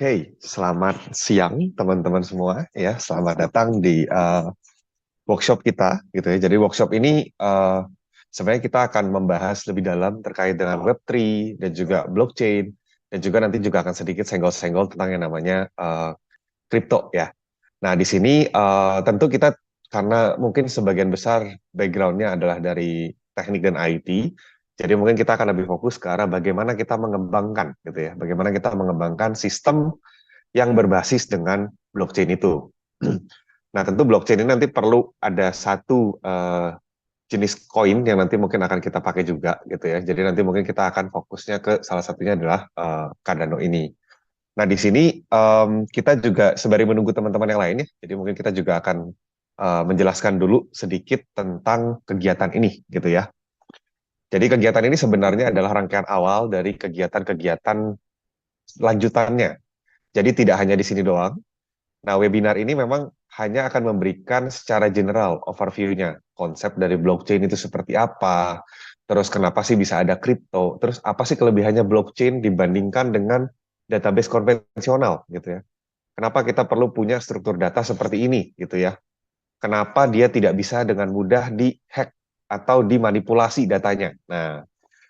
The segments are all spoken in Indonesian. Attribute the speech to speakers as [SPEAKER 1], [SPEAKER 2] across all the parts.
[SPEAKER 1] Oke, selamat siang teman-teman semua ya. Selamat datang di workshop kita gitu ya. Jadi workshop ini sebenarnya kita akan membahas lebih dalam terkait dengan Web3 dan juga blockchain dan juga nanti juga akan sedikit senggol-senggol tentang yang namanya kripto ya. Nah, di sini tentu kita karena mungkin sebagian besar backgroundnya adalah dari teknik dan IT, jadi mungkin kita akan lebih fokus ke arah bagaimana kita mengembangkan gitu ya, bagaimana kita mengembangkan sistem yang berbasis dengan blockchain itu. Nah, tentu blockchain ini nanti perlu ada satu jenis koin yang nanti mungkin akan kita pakai juga gitu ya. Jadi nanti mungkin kita akan fokusnya ke salah satunya adalah Cardano ini. Nah, di sini kita juga sembari menunggu teman-teman yang lain ya. Jadi mungkin kita juga akan menjelaskan dulu sedikit tentang kegiatan ini gitu ya. Jadi kegiatan ini sebenarnya adalah rangkaian awal dari kegiatan-kegiatan lanjutannya. Jadi tidak hanya di sini doang. Nah, webinar ini memang hanya akan memberikan secara general overview-nya. Konsep dari blockchain itu seperti apa, terus kenapa sih bisa ada kripto, terus apa sih kelebihannya blockchain dibandingkan dengan database konvensional gitu ya. Kenapa kita perlu punya struktur data seperti ini gitu ya. Kenapa dia tidak bisa dengan mudah dihack atau dimanipulasi datanya. Nah,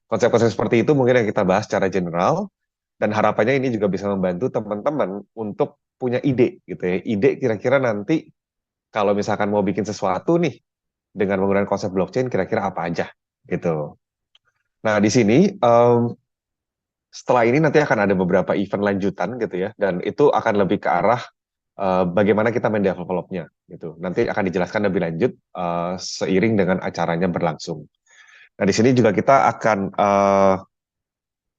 [SPEAKER 1] konsep-konsep seperti itu mungkin yang kita bahas secara general, dan harapannya ini juga bisa membantu teman-teman untuk punya ide gitu ya. Ide kira-kira nanti kalau misalkan mau bikin sesuatu nih dengan menggunakan konsep blockchain kira-kira apa aja gitu. Nah, di sini setelah ini nanti akan ada beberapa event lanjutan gitu ya, dan itu akan lebih ke arah bagaimana kita mendevelopnya gitu. Nanti akan dijelaskan lebih lanjut seiring dengan acaranya berlangsung. Nah, di sini juga kita akan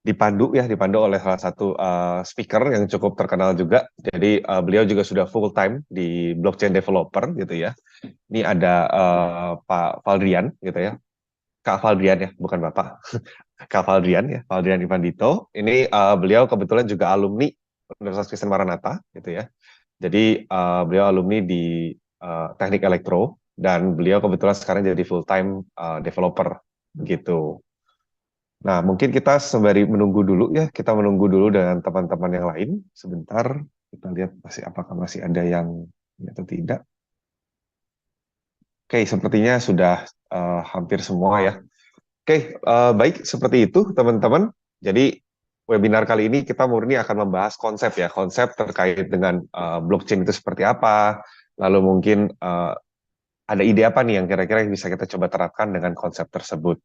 [SPEAKER 1] dipandu oleh salah satu speaker yang cukup terkenal juga. Jadi beliau juga sudah full time di blockchain developer gitu ya. Ini ada Pak Valdrian gitu ya. Kak Valdrian ya, bukan Bapak. Kak Valdrian ya, Valdrian Ivandito. Ini beliau kebetulan juga alumni Universitas Kristen Maranatha gitu ya. Jadi beliau alumni di Teknik Elektro dan beliau kebetulan sekarang jadi full time developer gitu. Nah, mungkin kita sembari menunggu dulu ya, kita menunggu dulu dengan teman-teman yang lain sebentar. Kita lihat masih apakah masih ada yang ini atau tidak. Oke, sepertinya sudah hampir semua ya. Oke, baik seperti itu teman-teman. Jadi webinar kali ini kita murni akan membahas konsep ya, konsep terkait dengan blockchain itu seperti apa. Lalu mungkin ada ide apa nih yang kira-kira bisa kita coba terapkan dengan konsep tersebut.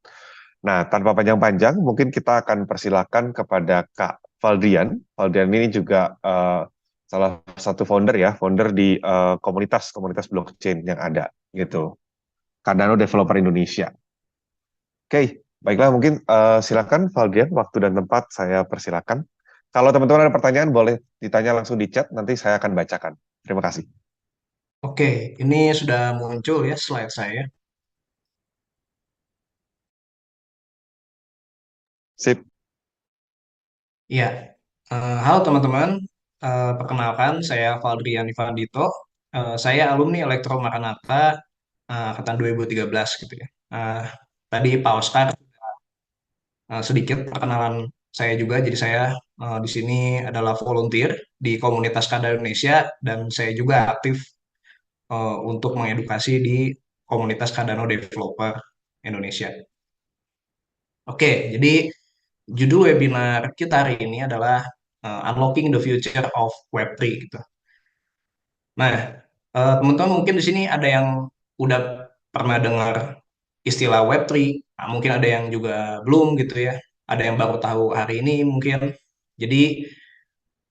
[SPEAKER 1] Nah, tanpa panjang-panjang, mungkin kita akan persilakan kepada Kak Valdrian. Valdrian ini juga salah satu founder ya, founder di komunitas blockchain yang ada gitu. Cardano Developer Indonesia. Oke, baiklah mungkin silakan Valdrian, waktu dan tempat saya persilakan. Kalau teman-teman ada pertanyaan boleh ditanya langsung di chat, nanti saya akan bacakan. Terima kasih.
[SPEAKER 2] Oke, ini sudah muncul ya slide saya.
[SPEAKER 1] Sip.
[SPEAKER 2] Iya. Halo teman-teman. Perkenalkan, saya Valdrian Ivandito. Saya alumni Elektro Maranatha angkatan 2013 gitu ya. Tadi Pak Oscar sedikit perkenalan saya juga. Jadi saya di sini adalah volunteer di komunitas Kadar Indonesia dan saya juga aktif untuk mengedukasi di komunitas Cardano Developer Indonesia. Oke, jadi judul webinar kita hari ini adalah Unlocking the Future of Web3 gitu. Nah, teman-teman mungkin di sini ada yang udah pernah dengar istilah Web3, nah, mungkin ada yang juga belum gitu ya. Ada yang baru tahu hari ini mungkin. Jadi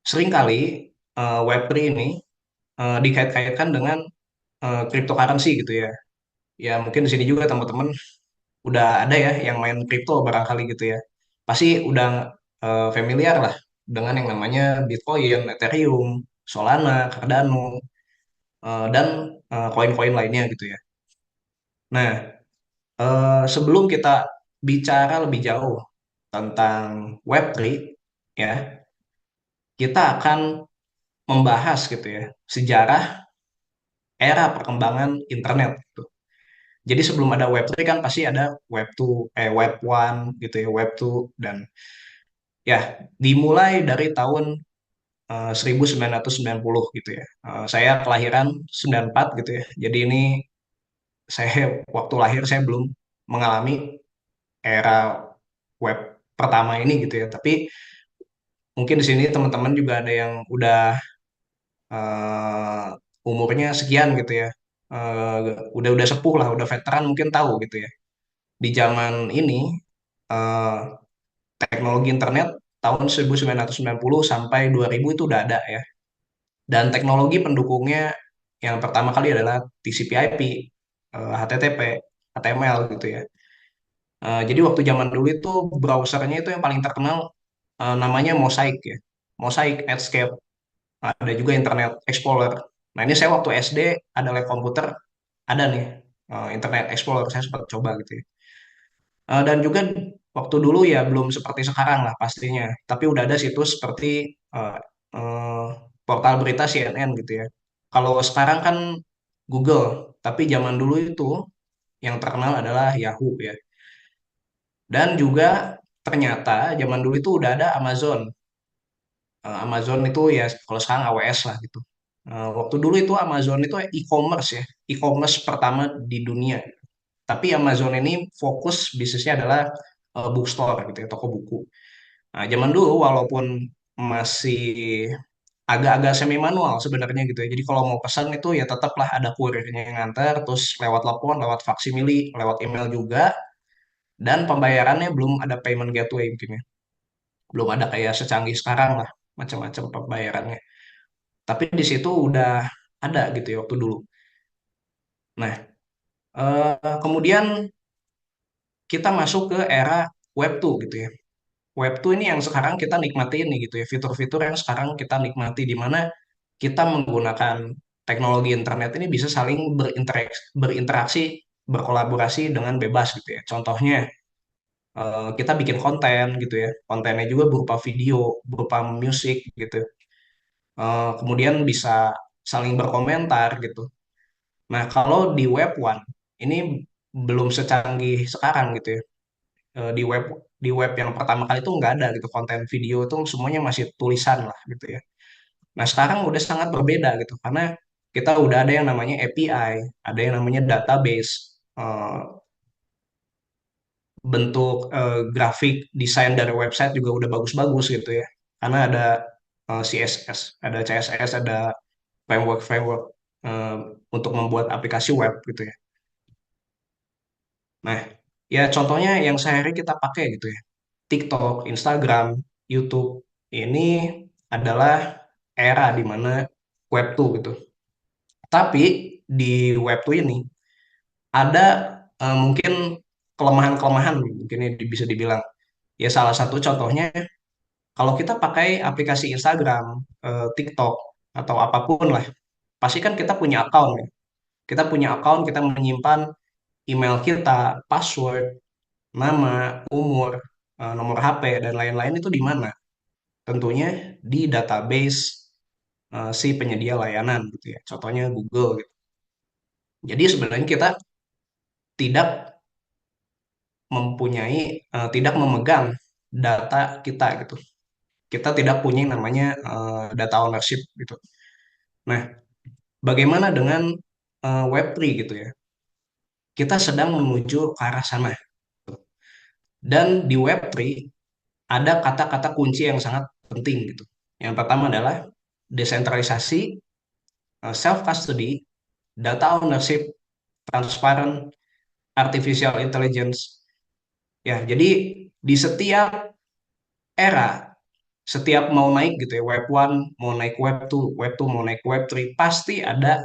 [SPEAKER 2] seringkali Web3 ini dikait-kaitkan dengan cryptocurrency gitu ya. Ya mungkin di sini juga teman-teman udah ada ya yang main kripto barangkali gitu ya. Pasti udah familiar lah dengan yang namanya Bitcoin, Ethereum, Solana, Cardano, dan koin-koin lainnya gitu ya. Nah, sebelum kita bicara lebih jauh tentang Web3 ya, kita akan membahas gitu ya sejarah era perkembangan internet gitu. Jadi sebelum ada Web3 kan pasti ada Web 1 gitu ya, Web 2 dan ya dimulai dari tahun 1990 gitu ya. Saya kelahiran 94 gitu ya. Jadi ini saya waktu lahir saya belum mengalami era web pertama ini gitu ya. Tapi mungkin di sini teman-teman juga ada yang udah umurnya sekian gitu ya. Udah sepuh lah, udah veteran mungkin tahu gitu ya. Di zaman ini eh, teknologi internet tahun 1990 sampai 2000 itu udah ada ya. Dan teknologi pendukungnya yang pertama kali adalah TCP/IP, HTTP, HTML gitu ya. Jadi waktu zaman dulu itu browsernya itu yang paling terkenal namanya Mosaic ya. Mosaic, Netscape, ada juga Internet Explorer. Nah ini saya waktu SD ada lab komputer, ada nih Internet Explorer, saya sempat coba gitu ya. Dan juga waktu dulu ya belum seperti sekarang lah pastinya, tapi udah ada situs seperti eh, eh, portal berita CNN gitu ya. Kalau sekarang kan Google, tapi zaman dulu itu yang terkenal adalah Yahoo ya. Dan juga ternyata zaman dulu itu udah ada Amazon. Amazon itu ya kalau sekarang AWS lah gitu. Waktu dulu itu Amazon itu e-commerce ya, e-commerce pertama di dunia. Tapi Amazon ini fokus bisnisnya adalah bookstore gitu ya, toko buku. Nah, zaman dulu walaupun masih agak-agak semi manual sebenarnya gitu ya. Jadi kalau mau pesan itu ya tetaplah ada kurirnya yang nganter, terus lewat telepon, lewat faksimili, lewat email juga, dan pembayarannya belum ada payment gateway mungkin ya. Belum ada kayak secanggih sekarang lah, macam-macam pembayarannya. Tapi di situ udah ada gitu ya waktu dulu. Nah, kemudian kita masuk ke era Web 2 gitu ya. Web 2 ini yang sekarang kita nikmati ini gitu ya, fitur-fitur yang sekarang kita nikmati di mana kita menggunakan teknologi internet ini bisa saling berinteraksi, berkolaborasi dengan bebas gitu ya. Contohnya kita bikin konten gitu ya, kontennya juga berupa video, berupa musik gitu. Kemudian bisa saling berkomentar gitu. Nah, kalau di web one ini belum secanggih sekarang gitu ya. Di web yang pertama kali itu nggak ada gitu konten video itu semuanya masih tulisan lah gitu ya. Nah, sekarang udah sangat berbeda gitu karena kita udah ada yang namanya API, ada yang namanya database, eh, bentuk grafik desain dari website juga udah bagus-bagus gitu ya. Karena ada CSS, ada CSS, ada framework-framework eh, untuk membuat aplikasi web gitu ya. Nah, ya contohnya yang sehari kita pakai gitu ya. TikTok, Instagram, YouTube ini adalah era di mana web 2 gitu. Tapi di web 2 ini ada mungkin kelemahan-kelemahan mungkin ini bisa dibilang. Ya salah satu contohnya kalau kita pakai aplikasi Instagram, TikTok atau apapun lah, pasti kan kita punya account ya. Kita punya account, kita menyimpan email kita, password, nama, umur, nomor HP dan lain-lain itu di mana? Tentunya di database si penyedia layanan gitu ya. Contohnya Google gitu. Jadi sebenarnya kita tidak tidak memegang data kita gitu. Kita tidak punya yang namanya data ownership gitu. Nah, bagaimana dengan Web3 gitu ya? Kita sedang menuju ke arah sana. Dan di Web3 ada kata-kata kunci yang sangat penting gitu. Yang pertama adalah desentralisasi, self-custody, data ownership, transparent, artificial intelligence. Ya, jadi di setiap era, setiap mau naik gitu ya, Web 1 mau naik Web 2 mau naik Web 3, pasti ada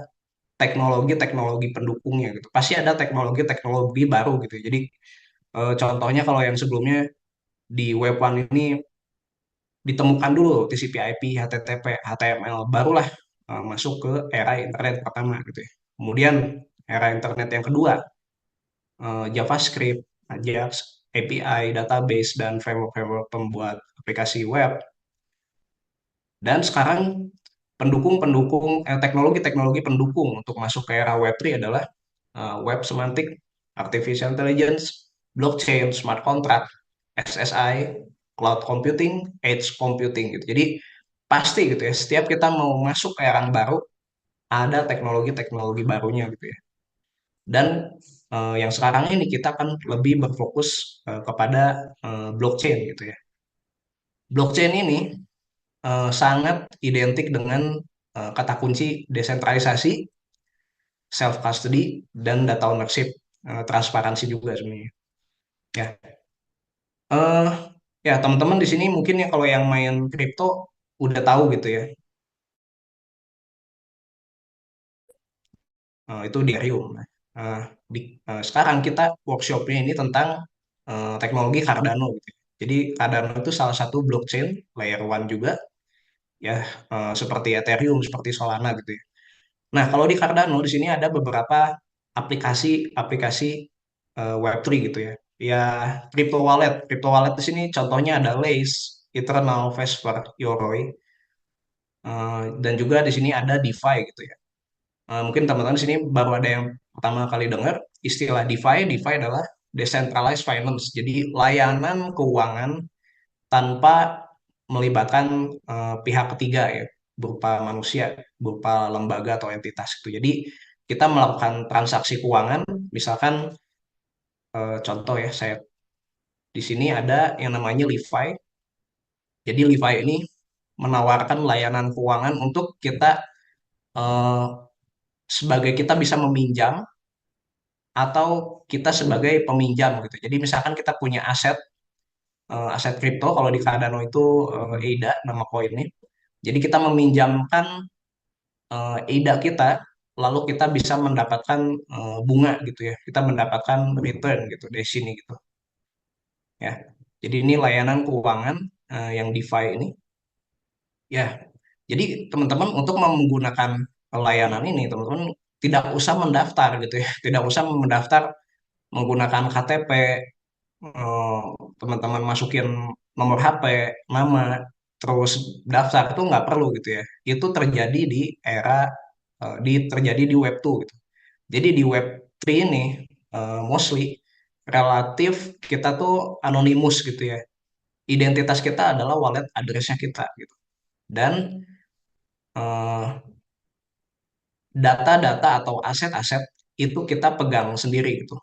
[SPEAKER 2] teknologi-teknologi pendukungnya gitu. Pasti ada teknologi-teknologi baru gitu. Jadi contohnya kalau yang sebelumnya di Web 1 ini ditemukan dulu TCP/IP, HTTP, HTML, barulah masuk ke era internet pertama gitu ya. Kemudian era internet yang kedua, JavaScript, Ajax, API, database, dan framework-framework pembuat aplikasi web. Dan sekarang teknologi-teknologi pendukung untuk masuk ke era Web3 adalah web semantik, artificial intelligence, blockchain, smart contract, SSI, cloud computing, edge computing gitu. Jadi pasti gitu ya, setiap kita mau masuk ke era baru, ada teknologi-teknologi barunya gitu ya. Dan yang sekarang ini kita akan lebih berfokus kepada blockchain gitu ya. Blockchain ini sangat identik dengan kata kunci desentralisasi, self custody, dan data ownership, transparansi juga sebenarnya. Ya, eh ya teman-teman di sini mungkin ya kalau yang main kripto udah tahu gitu ya. Itu di Ethereum. Nah, eh, sekarang kita workshopnya ini tentang teknologi Cardano gitu ya. Jadi Cardano itu salah satu blockchain layer one juga ya, seperti Ethereum, seperti Solana gitu ya. Nah, kalau di Cardano di sini ada beberapa aplikasi-aplikasi Web3 gitu ya. Ya, crypto wallet. Crypto wallet di sini contohnya ada Lace, Eternal, Vesper, Yoroi, dan juga di sini ada DeFi gitu ya. Mungkin teman-teman di sini baru ada yang pertama kali dengar istilah DeFi. DeFi adalah decentralized finance. Jadi layanan keuangan tanpa melibatkan pihak ketiga ya, berupa manusia, berupa lembaga atau entitas gitu. Jadi kita melakukan transaksi keuangan, misalkan contoh ya, saya di sini ada yang namanya LiFi. Jadi LiFi ini menawarkan layanan keuangan untuk kita eh, sebagai kita bisa meminjam atau kita sebagai peminjam gitu. Jadi misalkan kita punya aset kripto, kalau di Cardano itu ADA nama koinnya. Jadi kita meminjamkan ADA kita, lalu kita bisa mendapatkan bunga gitu ya. Kita mendapatkan return gitu dari sini gitu ya. Jadi ini layanan keuangan yang DeFi ini ya. Jadi teman-teman untuk menggunakan layanan ini teman-teman tidak usah mendaftar gitu ya. Tidak usah mendaftar menggunakan KTP, eh, teman-teman masukin nomor HP, nama, terus daftar itu nggak perlu gitu ya. Itu terjadi di era terjadi di Web 2 gitu. Jadi di Web 3 ini mostly relatif kita tuh anonimus gitu ya. Identitas kita adalah wallet address-nya kita gitu. Dan eh, data-data atau aset-aset itu kita pegang sendiri gitu.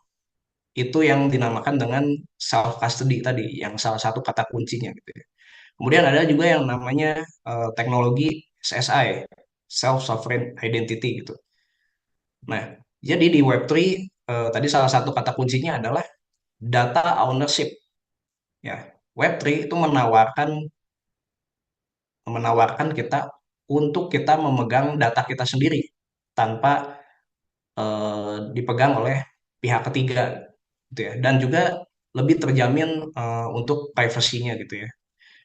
[SPEAKER 2] Itu yang dinamakan dengan self custody tadi, yang salah satu kata kuncinya gitu ya. Kemudian ada juga yang namanya teknologi SSI, self sovereign identity gitu. Nah, jadi di Web3 tadi salah satu kata kuncinya adalah data ownership ya. Web3 itu menawarkan menawarkan kita untuk kita memegang data kita sendiri tanpa dipegang oleh pihak ketiga gitu ya. Dan juga lebih terjamin untuk privasinya gitu ya.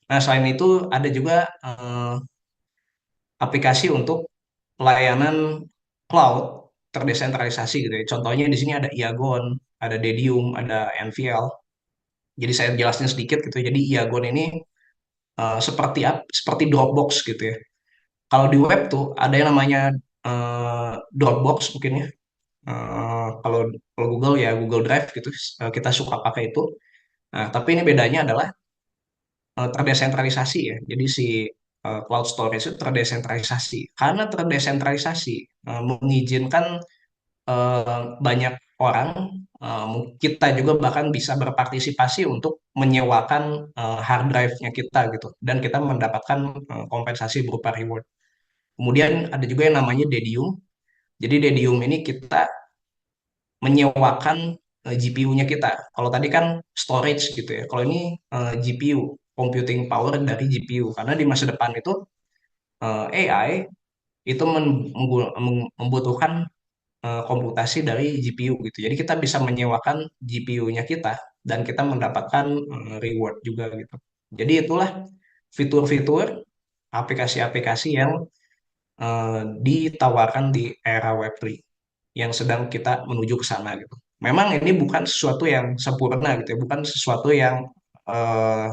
[SPEAKER 2] Nah, selain itu ada juga aplikasi untuk layanan cloud terdesentralisasi gitu ya. Contohnya di sini ada Iagon, ada Dedium, ada NVL. Jadi saya jelasin sedikit gitu ya. Jadi Iagon ini seperti Dropbox gitu ya. Kalau di web tuh ada yang namanya Dropbox mungkin ya. Kalau kalau Google ya Google Drive gitu, kita suka pakai itu. Nah, tapi ini bedanya adalah terdesentralisasi ya. Jadi si cloud storage itu terdesentralisasi. Karena terdesentralisasi mengizinkan banyak orang, kita juga bahkan bisa berpartisipasi untuk menyewakan hard drive-nya kita gitu. Dan kita mendapatkan kompensasi berupa reward. Kemudian ada juga yang namanya Dedium. Jadi Dedium ini kita menyewakan GPU-nya kita. Kalau tadi kan storage gitu ya. Kalau ini GPU, computing power dari GPU. Karena di masa depan itu AI itu membutuhkan komputasi dari GPU gitu. Jadi kita bisa menyewakan GPU-nya kita dan kita mendapatkan reward juga gitu. Jadi itulah fitur-fitur aplikasi-aplikasi yang ditawarkan di era Web3 yang sedang kita menuju ke sana gitu. Memang ini bukan sesuatu yang sempurna gitu ya, bukan sesuatu yang eh,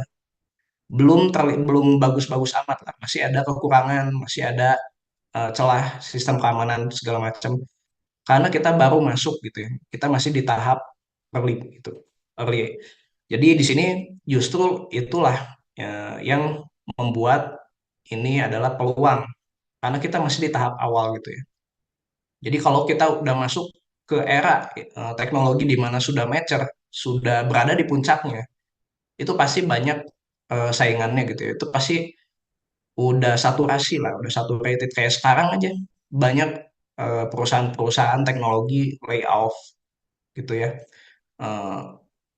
[SPEAKER 2] belum bagus-bagus amat lah. Masih ada kekurangan, masih ada celah sistem keamanan segala macam. Karena kita baru masuk gitu ya, kita masih di tahap early gitu, early. Jadi di sini justru itulah yang membuat ini adalah peluang karena kita masih di tahap awal gitu ya. Jadi kalau kita udah masuk ke era teknologi di mana sudah mature, sudah berada di puncaknya, itu pasti banyak saingannya gitu ya. Itu pasti udah saturasi lah, udah saturated kayak sekarang aja banyak perusahaan-perusahaan teknologi layoff gitu ya. Eh,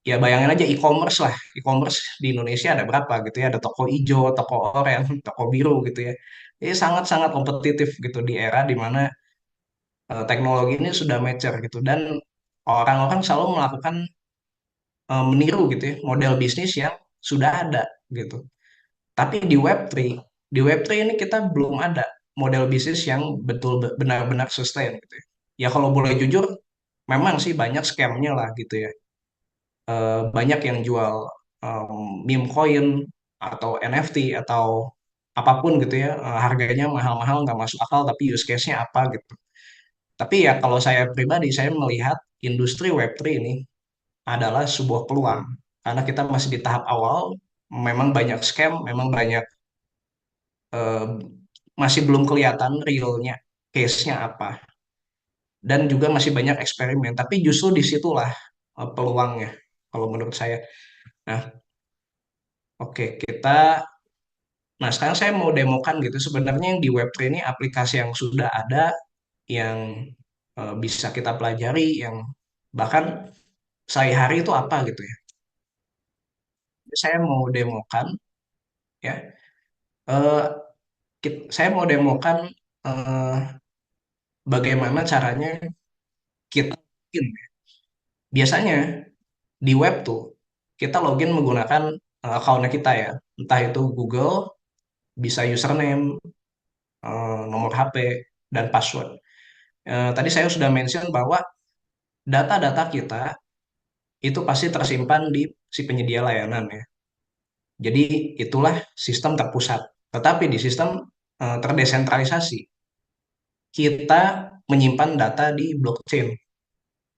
[SPEAKER 2] Ya bayangin aja e-commerce lah, e-commerce di Indonesia ada berapa gitu ya, ada toko hijau, toko oranye, toko biru gitu ya. Ini sangat-sangat kompetitif gitu di era di mana teknologi ini sudah mature gitu dan orang-orang selalu melakukan meniru gitu ya model bisnis yang sudah ada gitu. Tapi di Web3 ini kita belum ada model bisnis yang betul benar-benar sustain gitu ya. Ya kalau boleh jujur, memang sih banyak scamnya lah gitu ya. Banyak yang jual meme coin atau NFT atau apapun gitu ya, harganya mahal-mahal nggak masuk akal tapi use case-nya apa gitu. Tapi ya kalau saya pribadi, saya melihat industri Web3 ini adalah sebuah peluang karena kita masih di tahap awal, memang banyak scam, memang banyak eh, masih belum kelihatan realnya case-nya apa dan juga masih banyak eksperimen tapi justru disitulah peluangnya kalau menurut saya. Nah, oke, nah sekarang saya mau demokan gitu sebenarnya yang di Web3 ini aplikasi yang sudah ada yang bisa kita pelajari yang bahkan sehari-hari itu apa gitu ya. Saya mau demokan ya, eh, saya mau demokan eh, bagaimana caranya kita login. Biasanya di web tuh kita login menggunakan account kita ya, entah itu Google, bisa username, nomor HP, dan password. Tadi saya sudah mention bahwa data-data kita itu pasti tersimpan di si penyedia layanan ya. Jadi itulah sistem terpusat. Tetapi di sistem terdesentralisasi, kita menyimpan data di blockchain,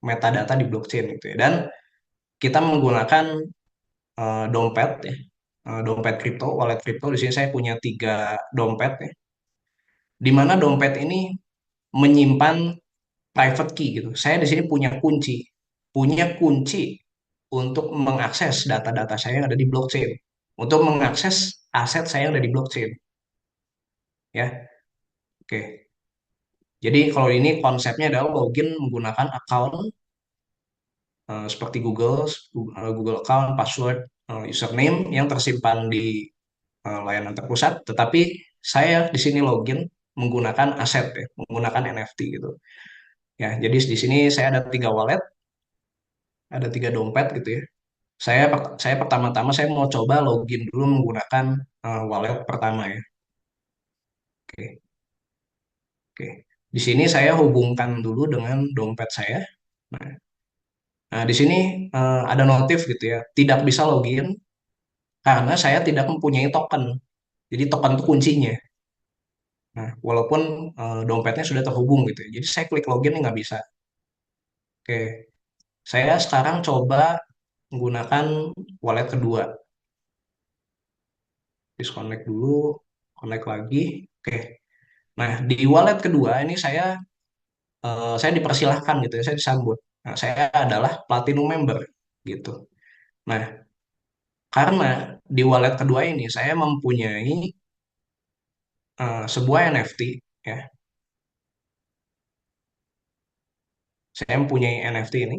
[SPEAKER 2] metadata di blockchain gitu ya. Dan kita menggunakan dompet ya, dompet kripto, wallet kripto. Di sini saya punya 3 dompet ya, di mana dompet ini menyimpan private key gitu. Saya di sini punya kunci untuk mengakses data-data saya yang ada di blockchain, untuk mengakses aset saya yang ada di blockchain, ya. Oke. Jadi kalau ini konsepnya adalah login menggunakan account seperti Google account, password, username yang tersimpan di layanan terpusat, tetapi saya di sini login menggunakan aset ya, menggunakan NFT gitu. Ya, jadi di sini saya ada 3 wallet, ada 3 dompet gitu ya. Saya pertama-tama saya mau coba login dulu menggunakan wallet pertama ya. Oke, oke. Di sini saya hubungkan dulu dengan dompet saya. Nah, di sini ada notif gitu ya, tidak bisa login karena saya tidak mempunyai token. Jadi token itu kuncinya. Nah, walaupun dompetnya sudah terhubung gitu ya. Jadi saya klik login ini nggak bisa. Oke, saya sekarang coba menggunakan wallet kedua. Disconnect dulu, connect lagi. Oke. Nah, di wallet kedua ini saya dipersilahkan gitu ya, saya disambut. Nah, saya adalah platinum member gitu. Nah, karena di wallet kedua ini saya mempunyai sebuah NFT ya. Saya mempunyai NFT ini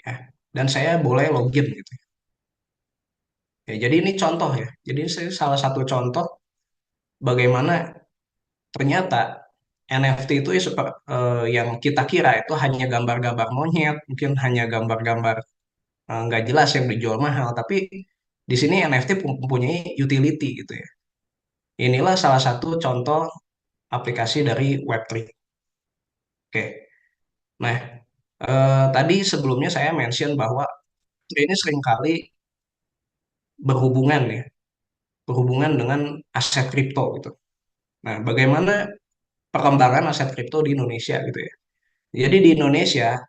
[SPEAKER 2] ya, dan saya boleh login gitu. Ya, jadi ini contoh ya. Jadi saya salah satu contoh bagaimana ternyata NFT itu ya yang kita kira itu hanya gambar-gambar monyet, mungkin hanya gambar-gambar nggak jelas yang dijual mahal, tapi di sini NFT mempunyai utility gitu ya. Inilah salah satu contoh aplikasi dari Web3. Oke, nah tadi sebelumnya saya mention bahwa ini seringkali berhubungan ya, berhubungan dengan aset kripto gitu. Nah, bagaimana perkembangan aset kripto di Indonesia gitu ya. Jadi di Indonesia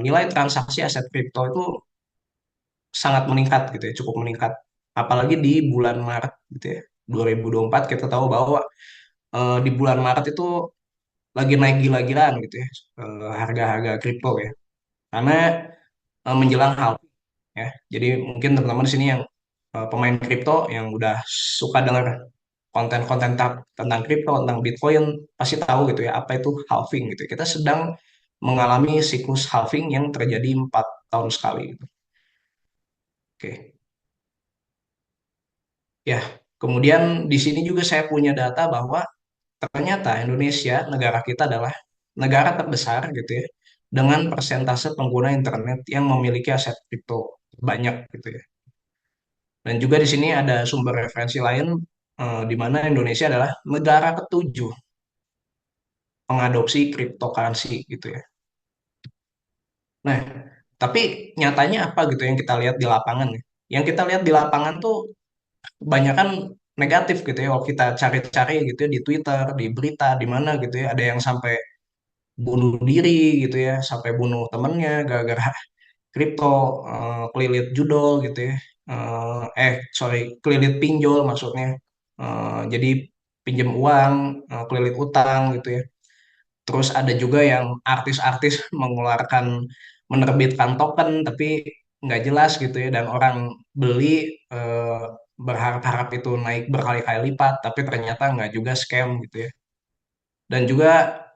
[SPEAKER 2] nilai transaksi aset kripto itu sangat meningkat gitu ya, cukup meningkat. Apalagi di bulan Maret gitu ya. 2024 kita tahu bahwa di bulan Maret itu lagi naik gila-gilaan gitu ya, harga-harga kripto ya. Karena menjelang halving ya. Jadi mungkin teman-teman di sini yang pemain kripto yang udah suka dengar konten-konten tentang kripto, tentang Bitcoin, pasti tahu gitu ya apa itu halving gitu. Kita sedang mengalami siklus halving yang terjadi 4 tahun sekali gitu. Oke. Ya, kemudian di sini juga saya punya data bahwa ternyata Indonesia, negara kita adalah negara terbesar gitu ya, dengan persentase pengguna internet yang memiliki aset kripto banyak gitu ya. Dan juga di sini ada sumber referensi lain di mana Indonesia adalah negara ketujuh mengadopsi cryptocurrency gitu ya. Nah, tapi nyatanya apa gitu yang kita lihat di lapangan ya? Yang kita lihat di lapangan tuh kebanyakan negatif gitu ya. Kalau kita cari-cari gitu ya di Twitter, di berita, di mana gitu ya, ada yang sampai bunuh diri gitu ya, sampai bunuh temennya gara-gara kripto, kelilit judol gitu ya. Sorry, kelilit pinjol maksudnya. Jadi pinjam uang, kelilit utang gitu ya. Terus ada juga yang artis-artis menerbitkan token tapi nggak jelas gitu ya, dan orang beli berharap-harap itu naik berkali-kali lipat, tapi ternyata nggak juga scam gitu ya. Dan juga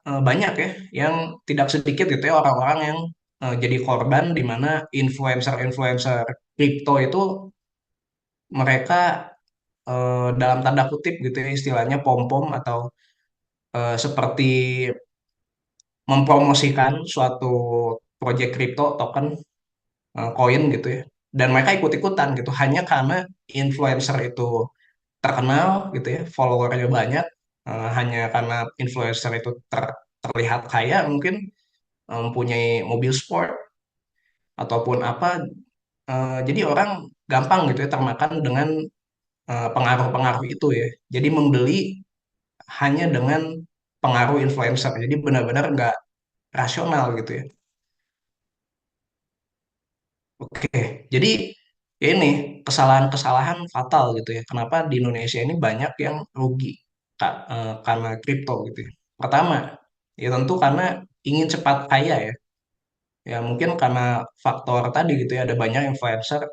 [SPEAKER 2] banyak ya yang tidak sedikit gitu ya orang-orang yang jadi korban di mana influencer-influencer kripto itu mereka dalam tanda kutip gitu ya istilahnya pom-pom atau seperti mempromosikan suatu project kripto token koin gitu ya, dan mereka ikut-ikutan gitu hanya karena influencer itu terkenal gitu ya, followernya banyak, hanya karena influencer itu terlihat kaya mungkin, mempunyai mobil sport ataupun apa, jadi orang gampang gitu ya termakan dengan pengaruh-pengaruh itu ya, jadi membeli hanya dengan pengaruh influencer, jadi benar-benar nggak rasional gitu ya. Oke, jadi ya ini kesalahan-kesalahan fatal gitu ya. Kenapa di Indonesia ini banyak yang rugi karena kripto gitu ya. Pertama, ya tentu karena ingin cepat kaya ya. Ya mungkin karena faktor tadi gitu ya, ada banyak influencer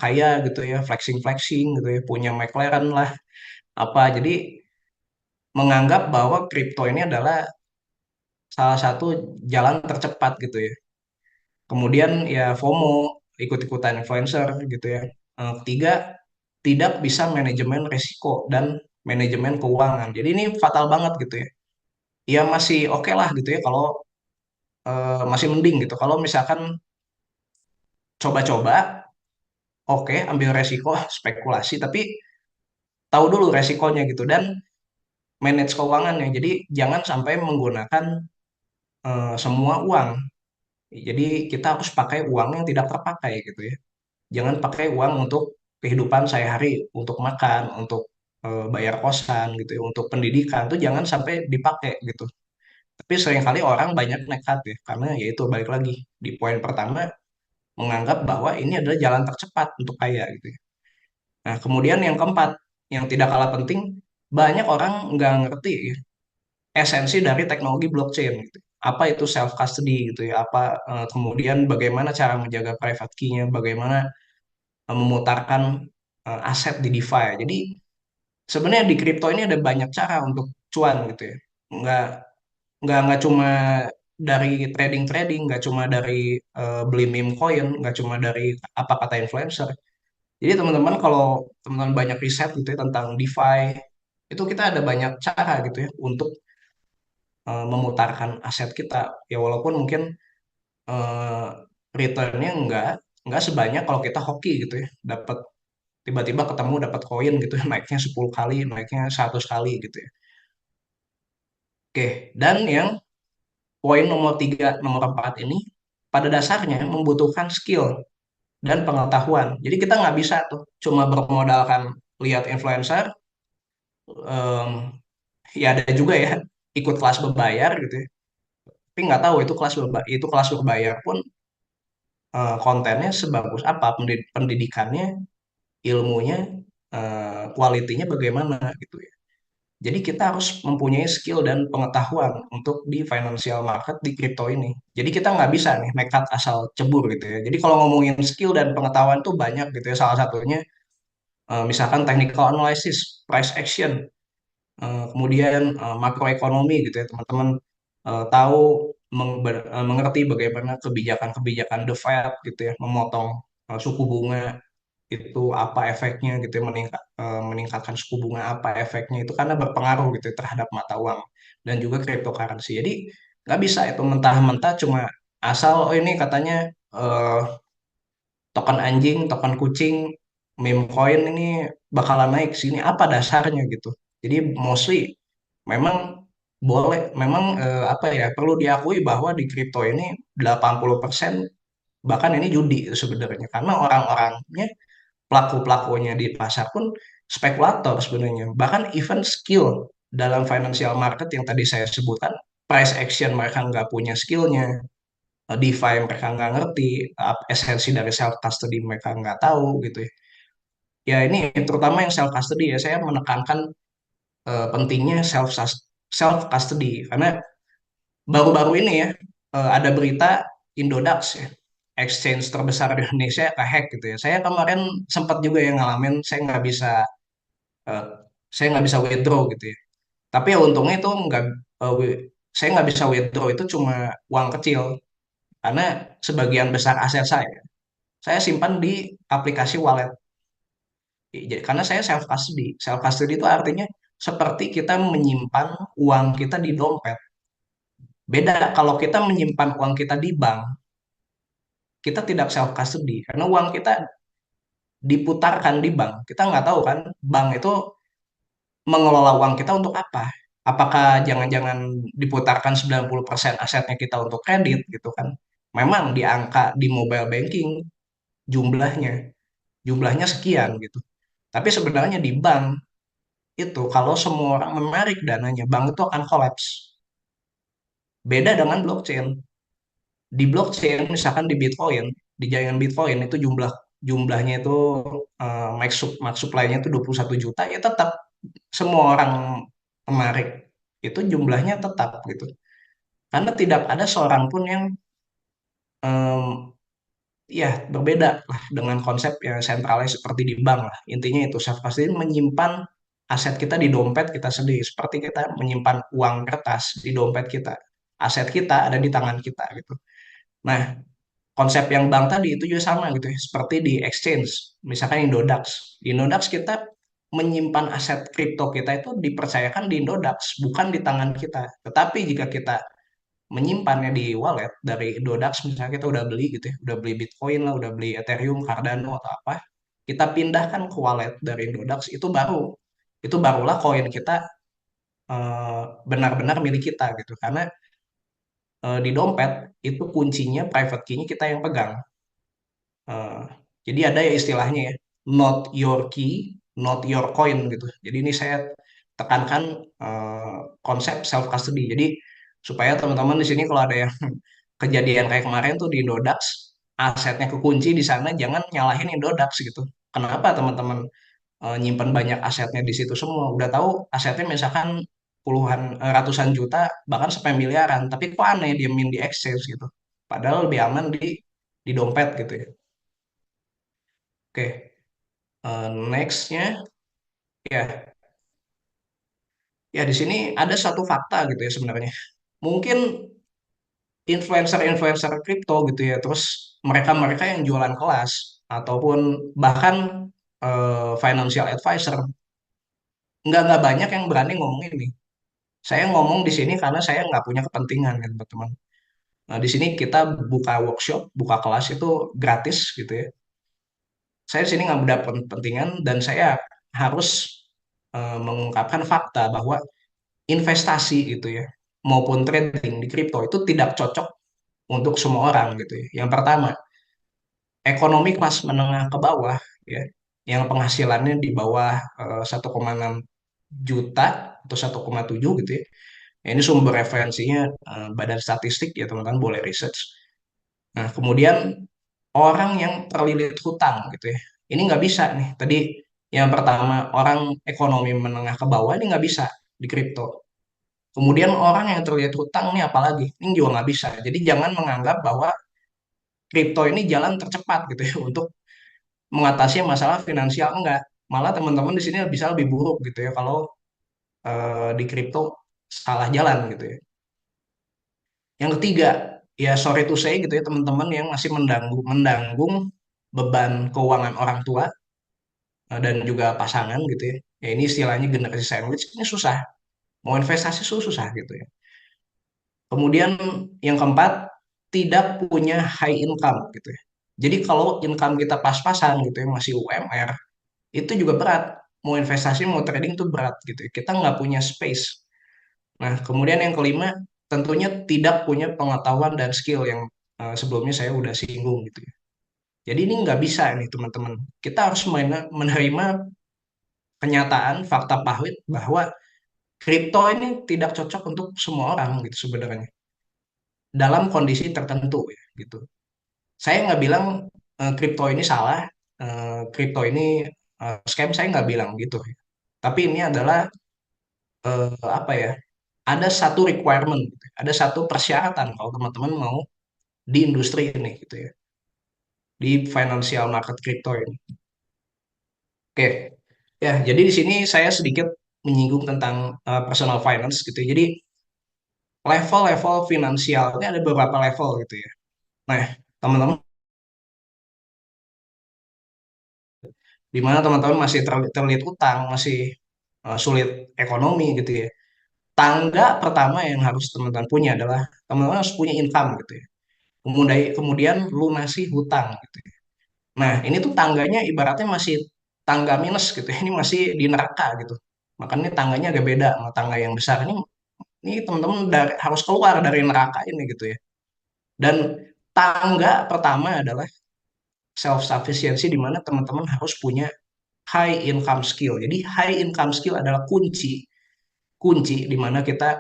[SPEAKER 2] kaya gitu ya, flexing-flexing gitu ya, punya McLaren lah apa. Jadi menganggap bahwa kripto ini adalah salah satu jalan tercepat gitu ya. Kemudian ya FOMO, ikut-ikutan influencer gitu ya. Ketiga, tidak bisa manajemen risiko dan manajemen keuangan. Jadi ini fatal banget gitu ya. Ya masih oke lah gitu ya kalau masih mending gitu. Kalau misalkan coba-coba, oke ambil resiko spekulasi, tapi tahu dulu resikonya gitu dan manage keuangannya. Jadi jangan sampai menggunakan semua uang. Jadi kita harus pakai uang yang tidak terpakai gitu ya. Jangan pakai uang untuk kehidupan sehari-hari, untuk makan, untuk bayar kosan gitu ya, untuk pendidikan tuh jangan sampai dipakai gitu. Tapi seringkali orang banyak nekat ya, karena ya itu balik lagi di poin pertama, menganggap bahwa ini adalah jalan tercepat untuk kaya gitu ya. Nah, kemudian yang keempat, yang tidak kalah penting, banyak orang nggak ngerti ya, esensi dari teknologi blockchain gitu. Apa itu self custody gitu ya, apa kemudian bagaimana cara menjaga private key-nya, bagaimana memutarkan aset di DeFi. Jadi sebenarnya di kripto ini ada banyak cara untuk cuan gitu ya. Nggak nggak cuma dari trading, nggak cuma dari beli meme coin, nggak cuma dari apa kata influencer. Jadi teman-teman kalau teman-teman banyak riset gitu ya tentang DeFi, itu kita ada banyak cara gitu ya untuk memutarkan aset kita. Ya walaupun mungkin eh, returnnya nggak sebanyak kalau kita hoki gitu ya, dapat tiba-tiba ketemu dapat koin gitu ya, naiknya 10 kali, naiknya 100 kali gitu ya. Oke, dan yang poin nomor 3, nomor 4 ini pada dasarnya membutuhkan skill dan pengetahuan. Jadi kita nggak bisa tuh cuma bermodalkan lihat influencer, em, ya ada juga ya ikut kelas berbayar gitu ya. Tapi nggak tahu itu kelas berbayar pun kontennya sebagus apa, pendidikannya, ilmunya, kualitinya bagaimana gitu ya. Jadi kita harus mempunyai skill dan pengetahuan untuk di financial market di crypto ini. Jadi kita nggak bisa nih nekat asal cebur gitu ya. Jadi kalau ngomongin skill dan pengetahuan tuh banyak gitu ya. Salah satunya misalkan technical analysis, price action, kemudian makroekonomi gitu ya teman-teman, tahu mengerti bagaimana kebijakan-kebijakan The Fed gitu ya, memotong suku bunga itu apa efeknya gitu ya, meningkatkan suku bunga apa efeknya itu karena berpengaruh gitu ya terhadap mata uang dan juga cryptocurrency. Jadi nggak bisa itu mentah-mentah cuma asal oh ini katanya eh, token anjing, token kucing, meme coin ini bakalan naik sini apa dasarnya gitu. Jadi mostly memang memang apa ya, perlu diakui bahwa di kripto ini 80% bahkan ini judi itu sebenarnya karena orang-orangnya, pelaku-pelakunya di pasar pun spekulator sebenarnya. Bahkan even skill dalam financial market yang tadi saya sebutkan, price action mereka nggak punya skillnya, DeFi mereka nggak ngerti, esensi dari self custody mereka nggak tahu gitu ya. Ya ini terutama yang self custody ya, saya menekankan pentingnya self custody karena baru-baru ini ya ada berita Indodax ya, exchange terbesar di Indonesia kehack gitu ya. Saya kemarin sempat juga yang ngalamin, eh, saya nggak bisa withdraw gitu ya. Tapi ya untungnya itu nggak, saya nggak bisa withdraw itu cuma uang kecil karena sebagian besar aset saya simpan di aplikasi wallet. Karena saya self custody. Self custody itu artinya seperti kita menyimpan uang kita di dompet. Beda kalau kita menyimpan uang kita di bank, kita tidak self custody karena uang kita diputarkan di bank. Kita nggak tahu kan bank itu mengelola uang kita untuk apa. Apakah jangan-jangan diputarkan 90% asetnya kita untuk kredit gitu kan. Memang di angka di mobile banking jumlahnya jumlahnya sekian gitu. Tapi sebenarnya di bank itu kalau semua orang menarik dananya, bank itu akan kolaps. Beda dengan blockchain. Di blockchain, misalkan di Bitcoin, di jaringan Bitcoin itu jumlahnya itu max supply-nya itu 21 juta, ya tetap semua orang menarik. Itu jumlahnya tetap gitu. Karena tidak ada seorang pun yang em, ya berbeda lah dengan konsep yang sentralnya seperti di bank lah. Intinya itu self custody menyimpan aset kita di dompet kita sendiri, seperti kita menyimpan uang kertas di dompet kita. Aset kita ada di tangan kita gitu. Nah, konsep yang bank tadi itu juga sama gitu ya, seperti di exchange. Misalkan Indodax. Di Indodax kita menyimpan aset kripto kita itu dipercayakan di Indodax, bukan di tangan kita. Tetapi jika kita menyimpannya di wallet dari Indodax, misalnya kita udah beli gitu ya, udah beli Bitcoin lah, udah beli Ethereum, Cardano atau apa, kita pindahkan ke wallet dari Indodax, itu barulah koin kita benar-benar milik kita gitu. Karena di dompet itu kuncinya private key-nya kita yang pegang. Eh, jadi ada ya istilahnya ya, not your key, not your coin gitu. Jadi ini saya tekankan konsep self custody. Jadi supaya teman-teman di sini kalau ada yang kejadian kayak kemarin tuh di Indodax, asetnya kekunci di sana, jangan nyalahin Indodax gitu. Kenapa teman-teman nyimpan banyak asetnya di situ semua? Udah tahu asetnya misalkan ratusan juta, bahkan sampai miliaran, tapi kok aneh diemin di exchange gitu. Padahal lebih aman di dompet gitu ya. Oke, nextnya ya, ya di sini ada satu fakta gitu ya sebenarnya. Mungkin influencer-influencer kripto gitu ya, terus mereka-mereka yang jualan kelas ataupun bahkan financial advisor, nggak banyak yang berani ngomong ini. Saya ngomong di sini karena saya nggak punya kepentingan kan teman-teman. Nah, di sini kita buka workshop, buka kelas itu gratis gitu ya. Saya di sini nggak ada kepentingan dan saya harus mengungkapkan fakta bahwa investasi gitu ya maupun trading di kripto itu tidak cocok untuk semua orang gitu ya. Yang pertama, ekonomi kelas menengah ke bawah ya, yang penghasilannya di bawah 1,6 juta atau 1,7 gitu ya. Ya, ini sumber referensinya Badan Statistik ya teman-teman boleh research. Nah, kemudian orang yang terlilit hutang gitu ya. Ini nggak bisa nih. Tadi yang pertama orang ekonomi menengah ke bawah ini nggak bisa di kripto. Kemudian orang yang terlilit hutang nih apalagi ini juga nggak bisa. Jadi jangan menganggap bahwa kripto ini jalan tercepat gitu ya untuk mengatasi masalah finansial enggak. Malah teman-teman di sini bisa lebih buruk gitu ya kalau di kripto salah jalan gitu ya. Yang ketiga, ya sorry to say gitu ya teman-teman yang masih mendanggung beban keuangan orang tua dan juga pasangan gitu ya. Ya ini istilahnya generasi sandwich ini susah. Mau investasi susah gitu ya. Kemudian yang keempat, tidak punya high income gitu ya. Jadi kalau income kita pas-pasan gitu ya, masih UMR, itu juga berat. Mau investasi, mau trading itu berat gitu ya. Kita nggak punya space. Nah, kemudian yang kelima, tentunya tidak punya pengetahuan dan skill yang sebelumnya saya udah singgung gitu ya. Jadi ini nggak bisa nih teman-teman. Kita harus menerima kenyataan, fakta pahit bahwa kripto ini tidak cocok untuk semua orang gitu sebenarnya. Dalam kondisi tertentu ya gitu. Saya nggak bilang kripto ini salah, kripto ini scam, saya nggak bilang gitu ya. Tapi ini adalah apa ya? Ada satu requirement, gitu. Ada satu persyaratan kalau teman-teman mau di industri ini gitu ya, di financial market crypto ini. Oke, ya jadi di sini saya sedikit menyinggung tentang personal finance gitu ya. Jadi level-level finansial ini ada beberapa level gitu ya. Nah, teman-teman, di mana teman-teman masih terlilit utang, masih sulit ekonomi gitu ya. Tangga pertama yang harus teman-teman punya adalah teman-teman harus punya income gitu ya. Kemudian lunasi hutang gitu ya. Nah, ini tuh tangganya ibaratnya masih tangga minus gitu ya. Ini masih di neraka gitu. Makanya tangganya agak beda sama tangga yang besar. Ini teman-teman harus keluar dari neraka ini gitu ya. Dan tangga pertama adalah self sufficiency di mana teman-teman harus punya high income skill. Jadi high income skill adalah kunci kunci di mana kita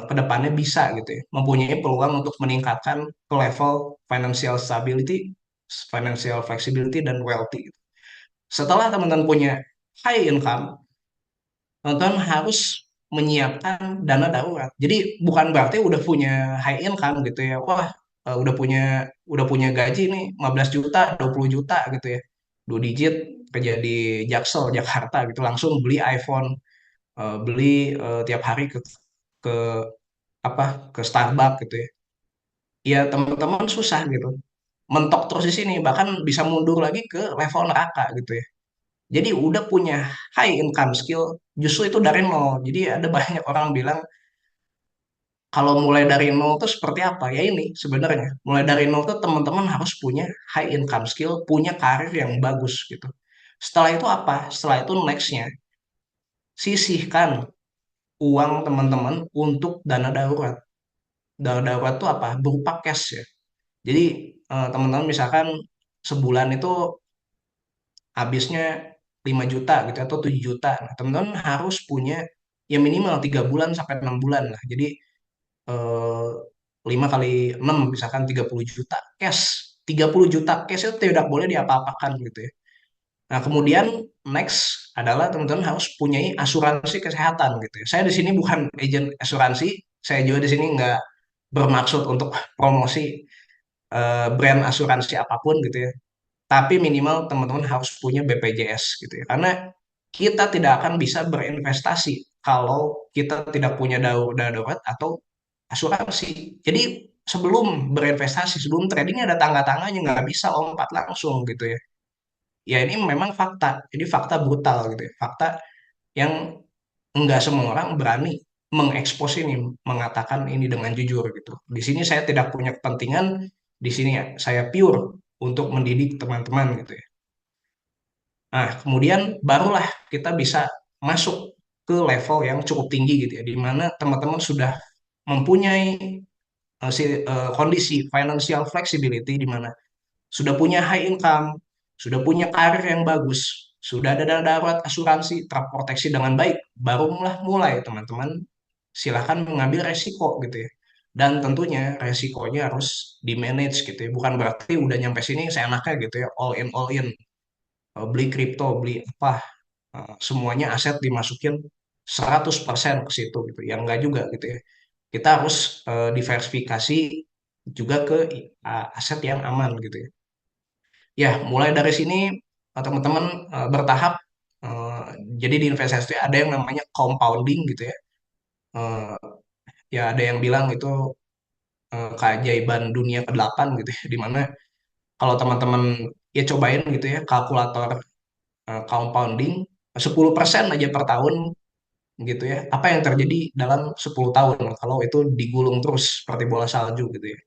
[SPEAKER 2] ke depannya bisa gitu ya, mempunyai peluang untuk meningkatkan ke level financial stability, financial flexibility dan wealthy gitu. Setelah teman-teman punya high income, teman-teman harus menyiapkan dana darurat. Jadi bukan berarti udah punya high income gitu ya. Wah, udah punya gaji nih 15 juta, 20 juta gitu ya. Dua digit kerja di Jaksel, Jakarta gitu langsung beli iPhone, beli tiap hari ke apa ke Starbucks gitu ya. Ya teman-teman susah gitu. Mentok terus di sini bahkan bisa mundur lagi ke level neraka gitu ya. Jadi udah punya high income skill justru itu dari nol. Jadi ada banyak orang bilang kalau mulai dari nol itu seperti apa? Ya ini sebenarnya. Mulai dari nol tuh teman-teman harus punya high income skill, punya karir yang bagus gitu. Setelah itu apa? Setelah itu nextnya sisihkan uang teman-teman untuk dana darurat. Dana darurat itu apa? Berupa cash ya. Jadi teman-teman misalkan sebulan itu habisnya 5 juta gitu atau 7 juta. Nah, teman-teman harus punya ya minimal 3 bulan sampai 6 bulan lah. Jadi eh, 5 kali 6 misalkan 30 juta cash. 30 juta cash itu tidak boleh diapa-apakan gitu ya. Nah, kemudian next adalah teman-teman harus punyai asuransi kesehatan gitu ya. Saya di sini bukan agent asuransi, saya juga di sini nggak bermaksud untuk promosi brand asuransi apapun gitu ya. Tapi minimal teman-teman harus punya BPJS gitu ya. Karena kita tidak akan bisa berinvestasi kalau kita tidak punya dana darurat atau asuransi. Jadi sebelum berinvestasi, sebelum trading ada tangga-tangganya, nggak bisa lompat langsung gitu ya. Ya ini memang fakta. Jadi fakta brutal gitu ya. Fakta yang nggak semua orang berani mengekspos ini, mengatakan ini dengan jujur gitu. Di sini saya tidak punya kepentingan, di sini ya saya pure untuk mendidik teman-teman gitu ya. Nah, kemudian barulah kita bisa masuk ke level yang cukup tinggi gitu ya, di mana teman-teman sudah mempunyai kondisi financial flexibility di mana sudah punya high income, sudah punya karir yang bagus, sudah ada dana darurat asuransi terproteksi dengan baik, barulah mulai teman-teman silahkan mengambil resiko gitu ya. Dan tentunya resikonya harus di manage gitu ya. Bukan berarti udah nyampe sini seenaknya gitu ya, all in. Beli kripto, beli apa, semuanya aset dimasukin 100% ke situ gitu. Yang enggak juga gitu ya. Kita harus diversifikasi juga ke aset yang aman gitu ya. Ya, mulai dari sini teman-teman bertahap. eh, jadi di investasi ada yang namanya compounding gitu ya. Eh, Ya ada yang bilang itu keajaiban dunia ke-8 gitu ya, di mana kalau teman-teman ya cobain gitu ya kalkulator compounding 10% aja per tahun gitu ya. Apa yang terjadi dalam 10 tahun kalau itu digulung terus seperti bola salju gitu ya.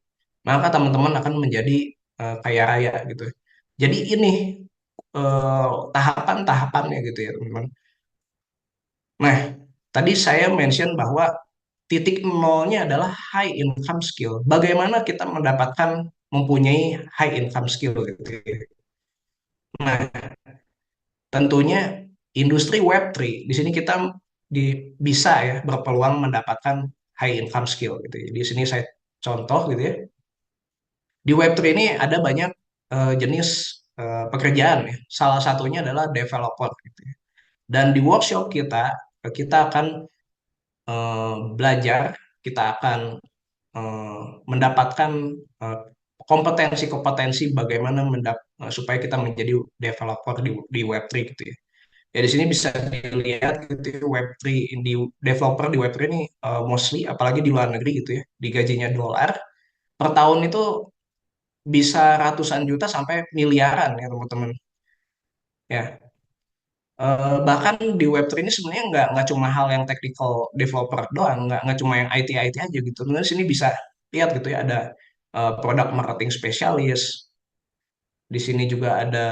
[SPEAKER 2] Maka teman-teman akan menjadi kaya raya gitu. Jadi ini tahapan-tahapannya gitu ya, teman-teman. Nah, tadi saya mention bahwa titik nolnya adalah high income skill. Bagaimana kita mendapatkan mempunyai high income skill gitu ya. Nah, tentunya industri Web3 di sini kita bisa ya berpeluang mendapatkan high income skill gitu ya. Di sini saya contoh gitu ya. Di Web3 ini ada banyak jenis pekerjaan ya. Salah satunya adalah developer gitu ya. Dan di workshop kita akan belajar, kita akan eh, mendapatkan eh, kompetensi-kompetensi bagaimana supaya kita menjadi developer di Web3 gitu ya. Ya di sini bisa dilihat gitu ya, Web3 di developer di Web3 ini mostly apalagi di luar negeri gitu ya, digajinya dolar per tahun itu bisa ratusan juta sampai miliaran ya teman-teman. Ya, bahkan di Web3 ini sebenarnya nggak cuma hal yang technical developer doang, nggak cuma yang IT aja gitu. Sebenarnya sini bisa lihat gitu ya ada product marketing spesialis, di sini juga ada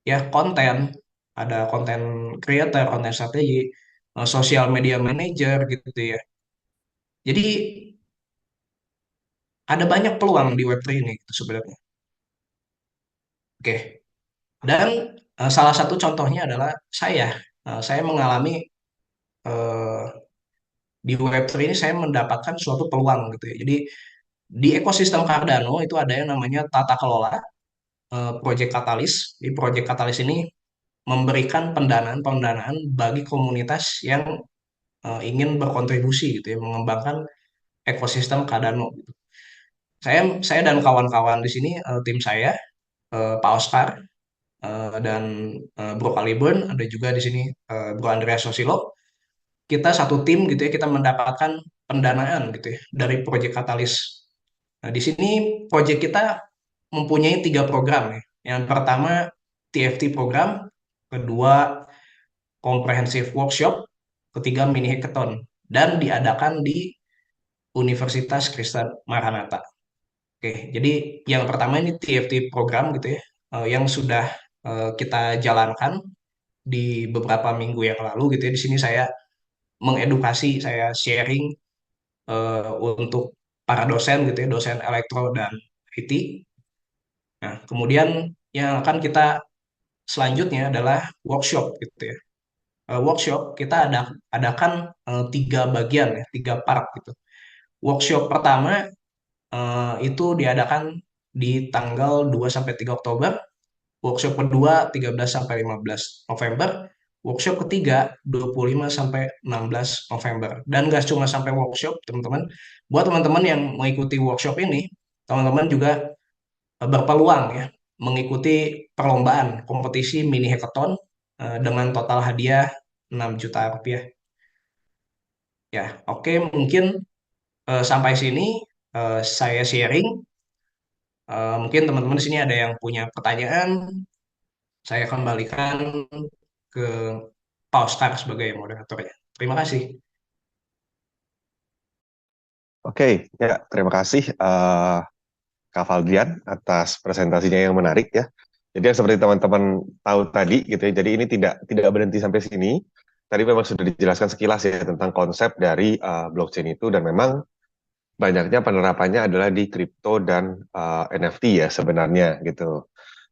[SPEAKER 2] ya konten, ada konten creator, konten strategi, social media manager gitu ya. Jadi ada banyak peluang di Web3 ini gitu sebenarnya. Oke. Dan salah satu contohnya adalah saya. Saya mengalami eh, di Web3 ini saya mendapatkan suatu peluang gitu ya. Jadi di ekosistem Cardano itu ada yang namanya tata kelola Project Catalyst. Di Project Catalyst ini memberikan pendanaan-pendanaan bagi komunitas yang ingin berkontribusi gitu ya, mengembangkan ekosistem Cardano gitu. Saya dan kawan-kawan di sini tim saya Pak Oscar dan Bro Caliburn, ada juga di sini Bro Andreas Sosilo. Kita satu tim gitu ya, kita mendapatkan pendanaan gitu ya dari Project Catalyst. Nah, di sini project kita mempunyai 3 program ya. Yang pertama TFT program, kedua comprehensive workshop, ketiga mini hackathon dan diadakan di Universitas Kristen Maranatha. Oke, jadi yang pertama ini TFT program gitu ya, yang sudah kita jalankan di beberapa minggu yang lalu gitu ya. Di sini saya mengedukasi, saya sharing untuk para dosen gitu ya, dosen elektro dan IT. Nah, kemudian yang akan kita selanjutnya adalah workshop gitu ya. Workshop kita adakan 3 bagian ya, 3 part gitu. Workshop pertama itu diadakan di tanggal 2 sampai 3 Oktober, workshop kedua 13 sampai 15 November, workshop ketiga 25 sampai 16 November. Dan nggak cuma sampai workshop, teman-teman. Buat teman-teman yang mengikuti workshop ini, teman-teman juga berpeluang ya mengikuti perlombaan kompetisi mini hackathon dengan total hadiah 6 juta rupiah. Ya, oke, mungkin sampai sini saya sharing. Mungkin teman-teman di sini ada yang punya pertanyaan, saya kembalikan ke Pak Oscar sebagai moderatornya. Terima kasih.
[SPEAKER 1] Oke, ya terima kasih Kak Valdian atas presentasinya yang menarik ya. Jadi yang seperti teman-teman tahu tadi gitu ya. Jadi ini tidak berhenti sampai sini. Tadi memang sudah dijelaskan sekilas ya tentang konsep dari blockchain itu dan memang banyaknya penerapannya adalah di kripto dan NFT ya sebenarnya gitu.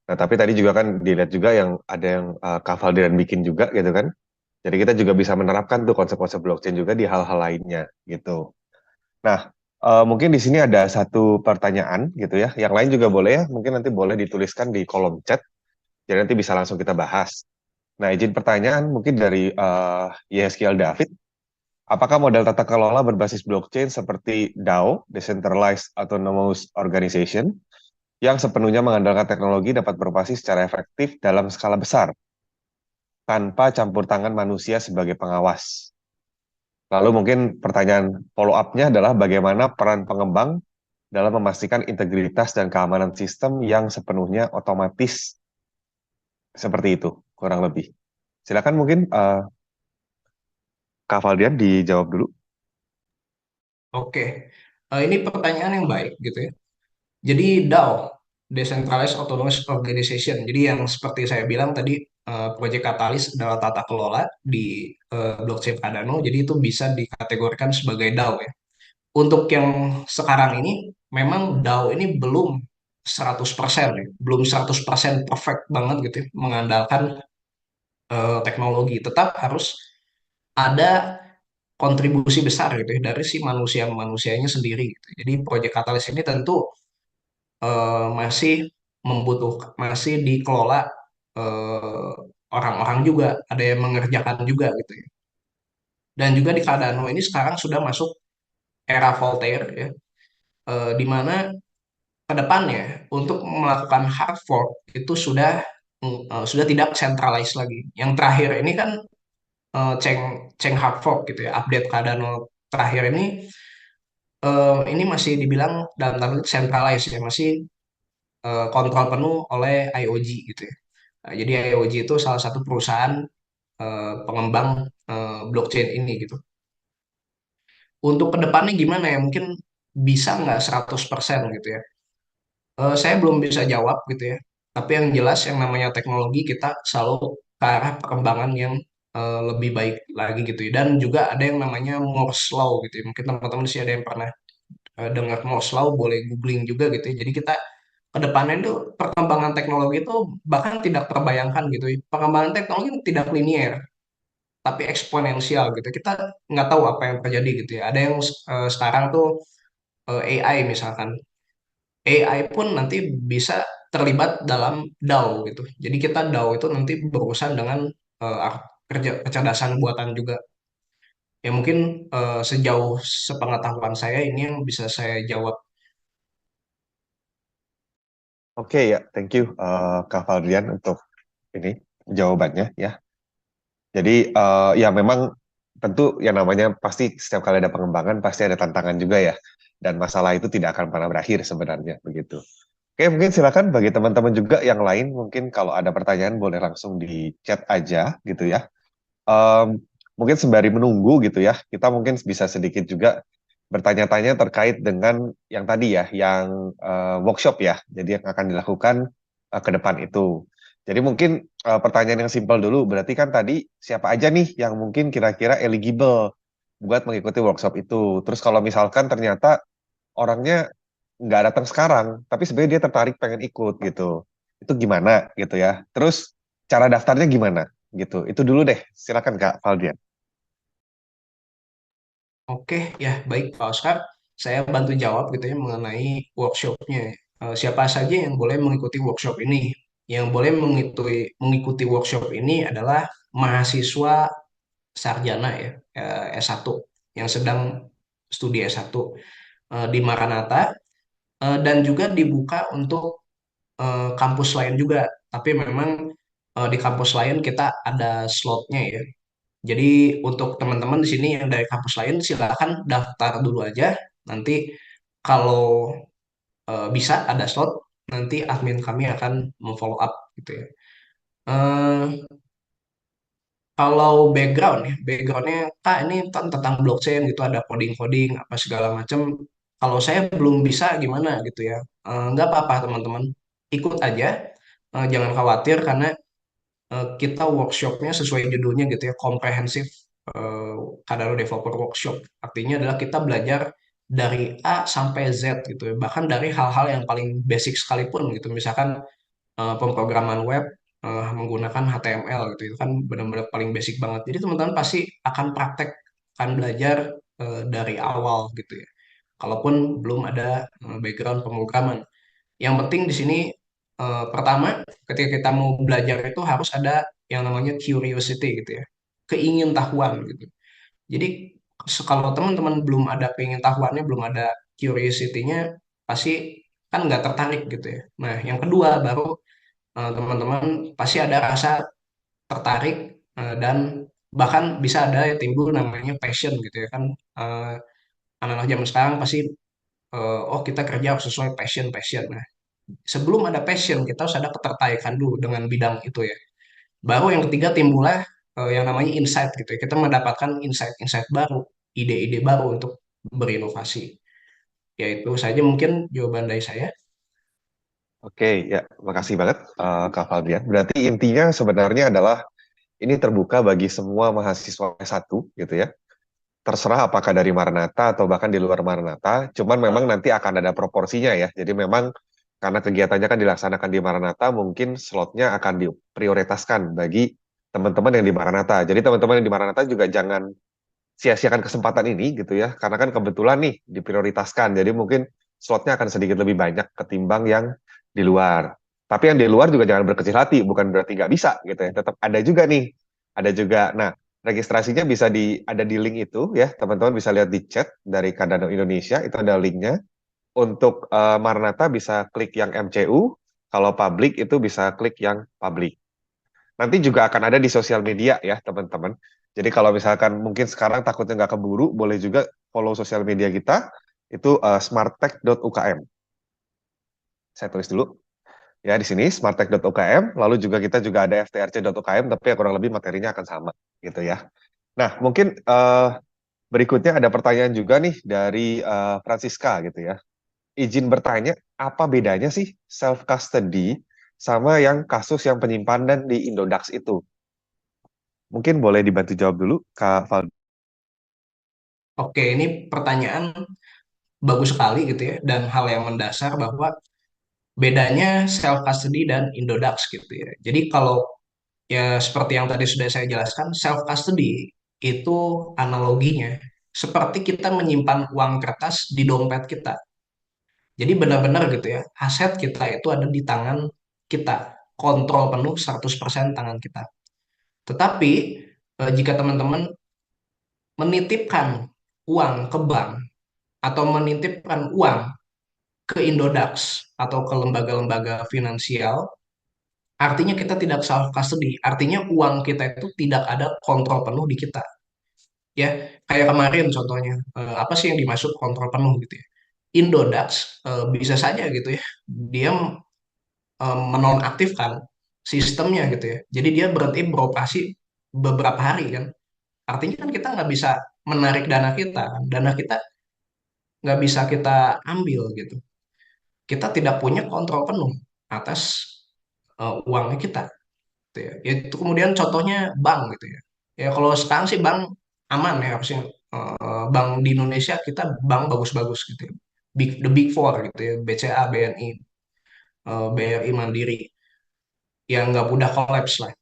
[SPEAKER 1] Nah, tapi tadi juga kan dilihat juga yang ada yang Kak Valdian bikin juga gitu kan. Jadi kita juga bisa menerapkan tuh konsep-konsep blockchain juga di hal-hal lainnya gitu. Nah, mungkin di sini ada satu pertanyaan gitu ya. Yang lain juga boleh ya. Mungkin nanti boleh dituliskan di kolom chat. Jadi nanti bisa langsung kita bahas. Nah, izin pertanyaan mungkin dari YSQL David. Apakah model tata kelola berbasis blockchain seperti DAO, Decentralized Autonomous Organization, yang sepenuhnya mengandalkan teknologi dapat beroperasi secara efektif dalam skala besar, tanpa campur tangan manusia sebagai pengawas? Lalu mungkin pertanyaan follow up-nya adalah bagaimana peran pengembang dalam memastikan integritas dan keamanan sistem yang sepenuhnya otomatis seperti itu, kurang lebih. Silakan mungkin Kak Valdian dijawab dulu.
[SPEAKER 2] Oke, ini pertanyaan yang baik gitu ya. Jadi DAO, Decentralized Autonomous Organization. Jadi yang seperti saya bilang tadi, Project Catalyst adalah tata kelola di blockchain Cardano. Jadi itu bisa dikategorikan sebagai DAO ya. Untuk yang sekarang ini, memang DAO ini belum 100% ya. Belum 100% perfect banget gitu ya, mengandalkan teknologi. Tetap harus ada kontribusi besar gitu ya dari si manusia-manusianya sendiri gitu. Jadi Project Catalyst ini tentu masih masih dikelola eh, orang-orang juga, ada yang mengerjakan juga gitu ya. Dan juga di Cardano ini sekarang sudah masuk era Voltaire ya, di mana ke depannya untuk melakukan hard fork itu sudah tidak centralized lagi. Yang terakhir ini kan Cheng Cheng hard fork gitu ya, update Cardano terakhir ini masih dibilang dalam tanda kutip centralized ya, masih kontrol penuh oleh IOG gitu ya. Nah, jadi IOG itu salah satu perusahaan pengembang blockchain ini gitu. Untuk kedepannya gimana ya? Mungkin bisa nggak 100% gitu ya. Saya belum bisa jawab gitu ya. Tapi yang jelas yang namanya teknologi kita selalu ke arah perkembangan yang lebih baik lagi gitu ya. Dan juga ada yang namanya Moore's Law gitu ya. Mungkin teman-teman sih ada yang pernah dengar Moore's Law, boleh googling juga gitu ya. Jadi kita ke depannya itu perkembangan teknologi itu bahkan tidak terbayangkan gitu ya. Perkembangan teknologi tidak linear, tapi eksponensial gitu. Kita nggak tahu apa yang terjadi gitu ya. Ada yang sekarang tuh AI misalkan. AI pun nanti bisa terlibat dalam DAO gitu. Jadi kita DAO itu nanti berurusan dengan kecerdasan buatan juga. Ya mungkin sejauh sepengetahuan saya ini yang bisa saya jawab.
[SPEAKER 1] Oke ya, thank you Kak Valdian untuk ini jawabannya ya. Jadi ya memang tentu yang namanya pasti setiap kali ada pengembangan pasti ada tantangan juga ya. Dan masalah itu tidak akan pernah berakhir sebenarnya begitu. Oke, mungkin silakan bagi teman-teman juga yang lain mungkin kalau ada pertanyaan boleh langsung di chat aja gitu ya. Em, Mungkin sembari menunggu gitu ya, kita mungkin bisa sedikit juga bertanya-tanya terkait dengan yang tadi ya, yang workshop ya. Jadi yang akan dilakukan ke depan itu. Jadi mungkin pertanyaan yang simpel dulu, berarti kan tadi siapa aja nih yang mungkin kira-kira eligible buat mengikuti workshop itu. Terus kalau misalkan ternyata orangnya nggak datang sekarang, tapi sebenarnya dia tertarik pengen ikut gitu. Itu gimana gitu ya. Terus cara daftarnya gimana gitu. Itu dulu deh. Silakan Kak Valdian.
[SPEAKER 2] Oke, ya baik Pak Oscar. Saya bantu jawab gitu ya mengenai workshopnya. Siapa saja yang boleh mengikuti workshop ini? Yang boleh mengikuti workshop ini adalah mahasiswa sarjana ya, S1 yang sedang studi S1 di Maranatha, dan juga dibuka untuk kampus lain juga. Tapi memang di kampus lain kita ada slotnya ya. Jadi untuk teman-teman di sini yang dari kampus lain silakan daftar dulu aja. Nanti kalau bisa ada slot, nanti admin kami akan memfollow up gitu ya. Eh, Kalau background ya, backgroundnya kak ini tentang blockchain gitu, ada coding-coding apa segala macam. Kalau saya belum bisa gimana gitu ya. Nggak apa-apa teman-teman, ikut aja. Jangan khawatir karena kita workshopnya sesuai judulnya gitu ya, comprehensive eh, Kadaro Developer Workshop. Artinya adalah kita belajar dari A sampai Z gitu ya. Bahkan dari hal-hal yang paling basic sekalipun gitu. Misalkan pemrograman web menggunakan HTML gitu. Itu kan benar-benar paling basic banget. Jadi teman-teman pasti akan praktek, akan belajar dari awal gitu ya. kalaupun belum ada background pemrograman. Yang penting di sini pertama ketika kita mau belajar itu harus ada yang namanya curiosity gitu ya, keingintahuan gitu. Jadi kalau teman-teman belum ada keingintahuannya, belum ada curiosity-nya, pasti kan nggak tertarik gitu ya. Nah, yang kedua baru teman-teman pasti ada rasa tertarik dan bahkan bisa ada yang timbul namanya passion gitu ya kan. Eh, Anak-anak zaman sekarang pasti oh kita kerja harus sesuai passion passion. Nah, sebelum ada passion kita harus ada ketertarikan dulu dengan bidang itu ya. Baru yang ketiga timbullah yang namanya insight gitu ya. Kita mendapatkan insight-insight baru, ide-ide baru untuk berinovasi. Ya itu saja mungkin jawaban dari saya.
[SPEAKER 1] Oke, ya, makasih banget Kak Fabian. Berarti intinya sebenarnya adalah ini terbuka bagi semua mahasiswa S1 gitu ya. Terserah apakah dari Maranatha atau bahkan di luar Maranatha, cuman memang nanti akan ada proporsinya ya. Jadi memang karena kegiatannya kan dilaksanakan di Maranatha, mungkin slotnya akan diprioritaskan bagi teman-teman yang di Maranatha. Jadi teman-teman yang di Maranatha juga jangan sia-siakan kesempatan ini gitu ya, karena kan kebetulan nih diprioritaskan, jadi mungkin slotnya akan sedikit lebih banyak ketimbang yang di luar. Tapi yang di luar juga jangan berkecil hati, bukan berarti nggak bisa gitu ya, tetap ada juga nih, ada juga. Nah, registrasinya bisa ada di link itu ya, teman-teman bisa lihat di chat dari Cardano Indonesia, itu ada linknya. Untuk Maranatha bisa klik yang MCU, kalau publik itu bisa klik yang publik. Nanti juga akan ada di sosial media ya, teman-teman. Jadi kalau misalkan mungkin sekarang takutnya nggak keburu, boleh juga follow sosial media kita, itu smarttech.ukm. Saya tulis dulu. Ya, di sini smarttech.ukm, lalu juga kita juga ada ftrc.ukm, tapi ya kurang lebih materinya akan sama, gitu ya. Nah, mungkin berikutnya ada pertanyaan juga nih dari Francisca, gitu ya. Izin bertanya, apa bedanya sih self-custody sama yang kasus yang penyimpanan di Indodax itu? Mungkin boleh dibantu jawab dulu, Kak Val.
[SPEAKER 2] Oke, ini pertanyaan bagus sekali gitu ya dan hal yang mendasar bahwa bedanya self custody dan Indodax gitu ya. Jadi kalau ya seperti yang tadi sudah saya jelaskan, self custody itu analoginya seperti kita menyimpan uang kertas di dompet kita. Jadi benar-benar gitu ya, aset kita itu ada di tangan kita, kontrol penuh 100% tangan kita. Tetapi jika teman-teman menitipkan uang ke bank atau menitipkan uang ke Indodax atau ke lembaga-lembaga finansial, artinya kita tidak self custody, artinya uang kita itu tidak ada kontrol penuh di kita. Ya, kayak kemarin contohnya, apa sih yang dimaksud kontrol penuh gitu ya? Indodax bisa saja gitu ya, dia menonaktifkan sistemnya gitu ya. Jadi dia berhenti beroperasi beberapa hari kan. Artinya kan kita nggak bisa menarik dana kita, kan. Dana kita nggak bisa kita ambil gitu. Kita tidak punya kontrol penuh atas uangnya kita. Gitu ya. Itu kemudian contohnya bank gitu ya. Ya kalau sekarang sih bank aman ya harusnya. Bank di Indonesia kita bank bagus-bagus gitu ya. The Big Four gitu ya, BCA, BNI, BRI Mandiri yang nggak mudah kolaps lah.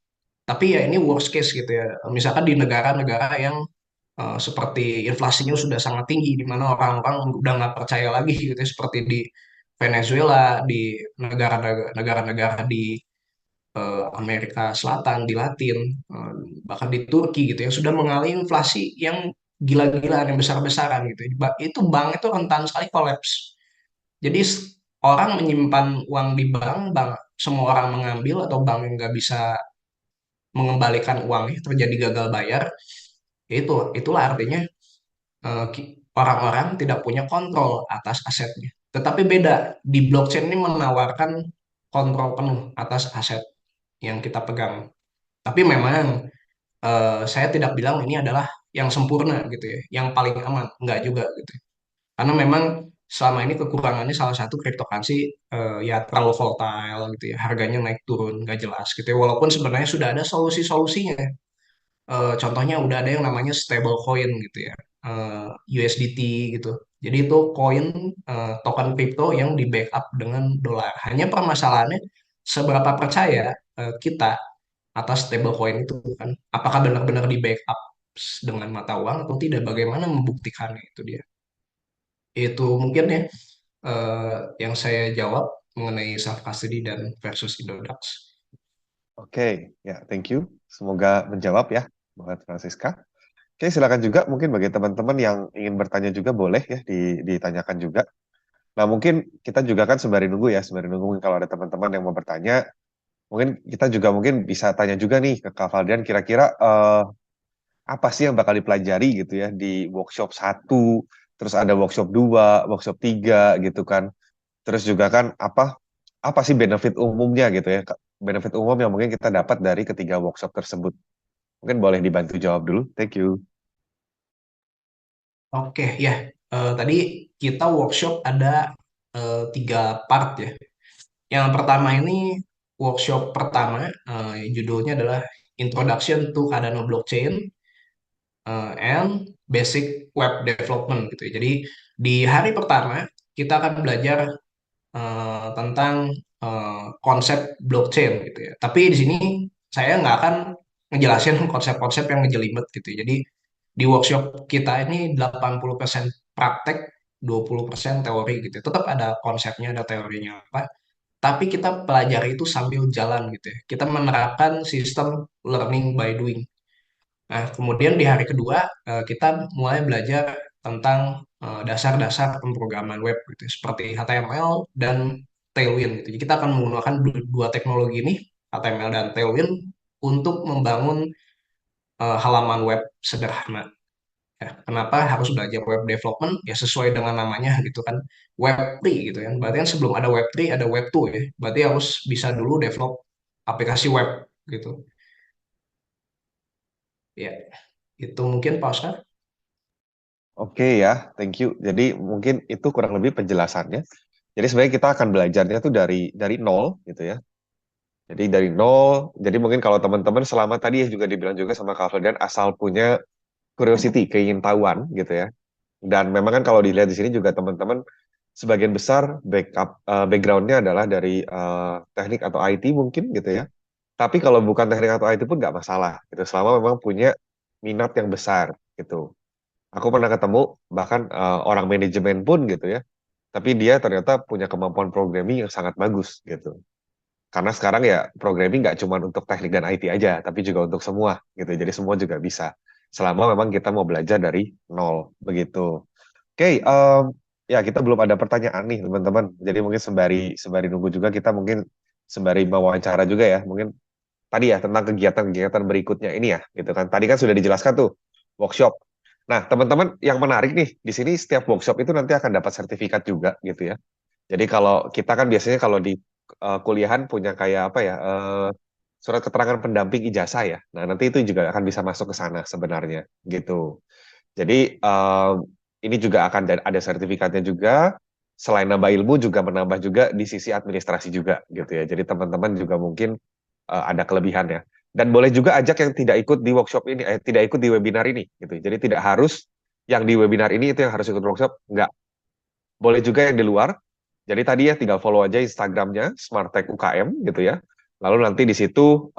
[SPEAKER 2] Tapi ya ini worst case gitu ya. Misalkan di negara-negara yang seperti inflasinya sudah sangat tinggi, di mana orang-orang udah nggak percaya lagi gitu ya, seperti di Venezuela, di negara-negara di Amerika Selatan, di Latin, eh, bahkan di Turki gitu yang sudah mengalami inflasi yang gila-gilaan, yang besar-besaran gitu. Itu bank itu rentan sekali kolaps. Jadi orang menyimpan uang di bank, bank semua orang mengambil atau bank yang nggak bisa mengembalikan uangnya terjadi gagal bayar, ya itulah artinya orang-orang tidak punya kontrol atas asetnya. Tetapi beda, di blockchain ini menawarkan kontrol penuh atas aset yang kita pegang. Tapi memang saya tidak bilang ini adalah yang sempurna gitu ya, yang paling aman, enggak juga gitu. Karena memang selama ini kekurangannya salah satu cryptocurrency ya terlalu volatile gitu ya, harganya naik turun nggak jelas gitu ya. Walaupun sebenarnya sudah ada solusi-solusinya. Contohnya udah ada yang namanya stable coin gitu ya, USDT gitu. Jadi itu koin token crypto yang di backup dengan dolar. Hanya permasalahannya seberapa percaya kita atas stablecoin itu kan, apakah benar-benar di backup dengan mata uang atau tidak, bagaimana membuktikannya itu dia. Itu mungkin ya yang saya jawab mengenai self custody dan versus Indodax.
[SPEAKER 1] Oke, ya, thank you. Semoga menjawab ya, Mbak Francisca. Oke, silakan juga mungkin bagi teman-teman yang ingin bertanya juga boleh ya ditanyakan juga. Nah, mungkin kita juga kan sembari nunggu mungkin kalau ada teman-teman yang mau bertanya, mungkin kita juga mungkin bisa tanya juga nih ke Kak Valdian kira-kira apa sih yang bakal dipelajari gitu ya di workshop satu, terus ada workshop 2, workshop 3 gitu kan. Terus juga kan apa sih benefit umumnya gitu ya, benefit umum yang mungkin kita dapat dari ketiga workshop tersebut. Mungkin boleh dibantu jawab dulu. Thank you.
[SPEAKER 2] Oke, ya. Tadi kita workshop ada 3 part ya. Yang pertama ini workshop pertama, judulnya adalah Introduction to Cardano Blockchain and Basic Web Development gitu ya. Jadi di hari pertama kita akan belajar tentang konsep blockchain gitu ya. Tapi di sini saya nggak akan ngejelasin konsep-konsep yang ngejelimet gitu ya. Jadi di workshop kita ini 80% praktek, 20% teori gitu. Tetap ada konsepnya, ada teorinya apa. Tapi kita pelajari itu sambil jalan gitu ya. Kita menerapkan sistem learning by doing. Nah, kemudian di hari kedua kita mulai belajar tentang dasar-dasar pemrograman web gitu, seperti HTML dan Tailwind gitu. Jadi kita akan menggunakan dua teknologi ini, HTML dan Tailwind, untuk membangun halaman web sederhana. Ya, kenapa harus belajar web development? Ya sesuai dengan namanya gitu kan, Web3 gitu kan. Berarti kan sebelum ada Web3 ada Web2 ya. Berarti harus bisa dulu develop aplikasi web gitu. Ya, itu mungkin Pak Oscar.
[SPEAKER 1] Oke ya, thank you. Jadi mungkin itu kurang lebih penjelasannya. Jadi sebenarnya kita akan belajarnya tuh dari nol gitu ya. Jadi dari nol. Jadi mungkin kalau teman-teman selama tadi ya juga dibilang juga sama Kak Firdan asal punya curiosity, keingintahuan gitu ya. Dan memang kan kalau dilihat di sini juga teman-teman sebagian besar backgroundnya adalah dari teknik atau IT mungkin gitu ya. Tapi kalau bukan teknik atau IT pun nggak masalah gitu. Selama memang punya minat yang besar gitu. Aku pernah ketemu bahkan orang manajemen pun gitu ya. Tapi dia ternyata punya kemampuan programming yang sangat bagus gitu. Karena sekarang ya programming nggak cuma untuk teknik dan IT aja, tapi juga untuk semua gitu. Jadi semua juga bisa. Selama memang kita mau belajar dari nol begitu. Oke, ya kita belum ada pertanyaan nih teman-teman. Jadi mungkin sembari sembari nunggu juga kita mungkin sembari mewawancara juga ya. Mungkin tadi ya tentang kegiatan-kegiatan berikutnya ini ya, gitu kan. Tadi kan sudah dijelaskan tuh workshop. Nah, teman-teman yang menarik nih di sini setiap workshop itu nanti akan dapat sertifikat juga gitu ya. Jadi kalau kita kan biasanya kalau di kuliahan punya kayak apa ya surat keterangan pendamping ijazah ya. Nah, nanti itu juga akan bisa masuk ke sana sebenarnya gitu. Jadi ini juga akan ada sertifikatnya juga. Selain nambah ilmu juga menambah juga di sisi administrasi juga gitu ya. Jadi teman-teman juga mungkin ada kelebihannya. Dan boleh juga ajak yang tidak ikut di workshop ini, tidak ikut di webinar ini, gitu. Jadi tidak harus yang di webinar ini itu yang harus ikut workshop, enggak. Boleh juga yang di luar. Jadi tadi ya tinggal follow aja Instagramnya Smartech UKM gitu ya. Lalu nanti di situ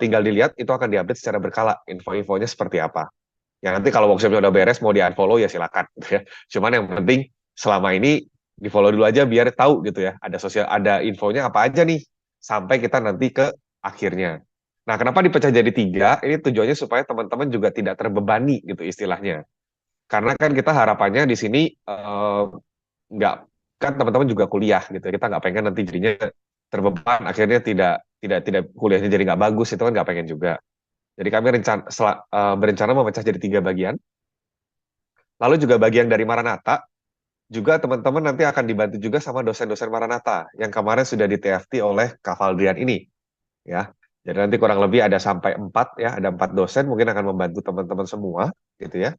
[SPEAKER 1] tinggal dilihat itu akan diupdate secara berkala info-infonya seperti apa. Ya nanti kalau workshopnya udah beres mau di unfollow ya silakan. Gitu ya. Cuman yang penting selama ini di follow dulu aja biar tahu gitu ya. Ada infonya apa aja nih sampai kita nanti ke akhirnya. Nah, kenapa dipecah jadi 3? Ini tujuannya supaya teman-teman juga tidak terbebani gitu istilahnya. Karena kan kita harapannya di sini nggak kan teman-teman juga kuliah gitu. Kita nggak pengen nanti jadinya terbeban, akhirnya tidak kuliahnya jadi nggak bagus itu kan nggak pengen juga. Jadi kami berencana memecah jadi 3 bagian. Lalu juga bagian dari Maranatha, juga teman-teman nanti akan dibantu juga sama dosen-dosen Maranatha yang kemarin sudah di TFT oleh Kak Valdrian ini, ya. Jadi nanti kurang lebih ada sampai 4 ya, ada 4 dosen mungkin akan membantu teman-teman semua, gitu ya,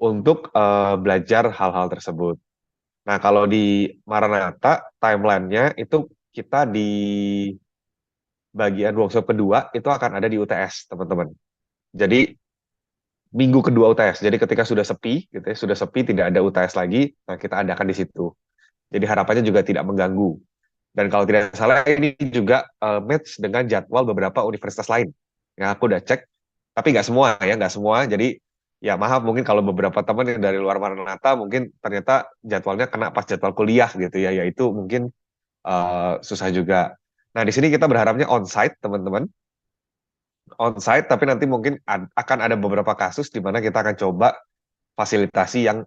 [SPEAKER 1] untuk belajar hal-hal tersebut. Nah, kalau di Maranatha timelinenya itu kita di bagian workshop kedua itu akan ada di UTS, teman-teman. Jadi minggu kedua UTS. Jadi ketika sudah sepi, gitu ya, sudah sepi tidak ada UTS lagi, nah kita adakan di situ. Jadi harapannya juga tidak mengganggu. Dan kalau tidak salah ini juga match dengan jadwal beberapa universitas lain. Ya aku udah cek, tapi nggak semua ya, nggak semua. Jadi Ya maaf mungkin kalau beberapa teman yang dari luar Maranatha mungkin ternyata jadwalnya kena pas jadwal kuliah gitu ya, yaitu mungkin susah juga. Nah, di sini kita berharapnya onsite, teman-teman. Onsite, tapi nanti mungkin akan ada beberapa kasus di mana kita akan coba fasilitasi yang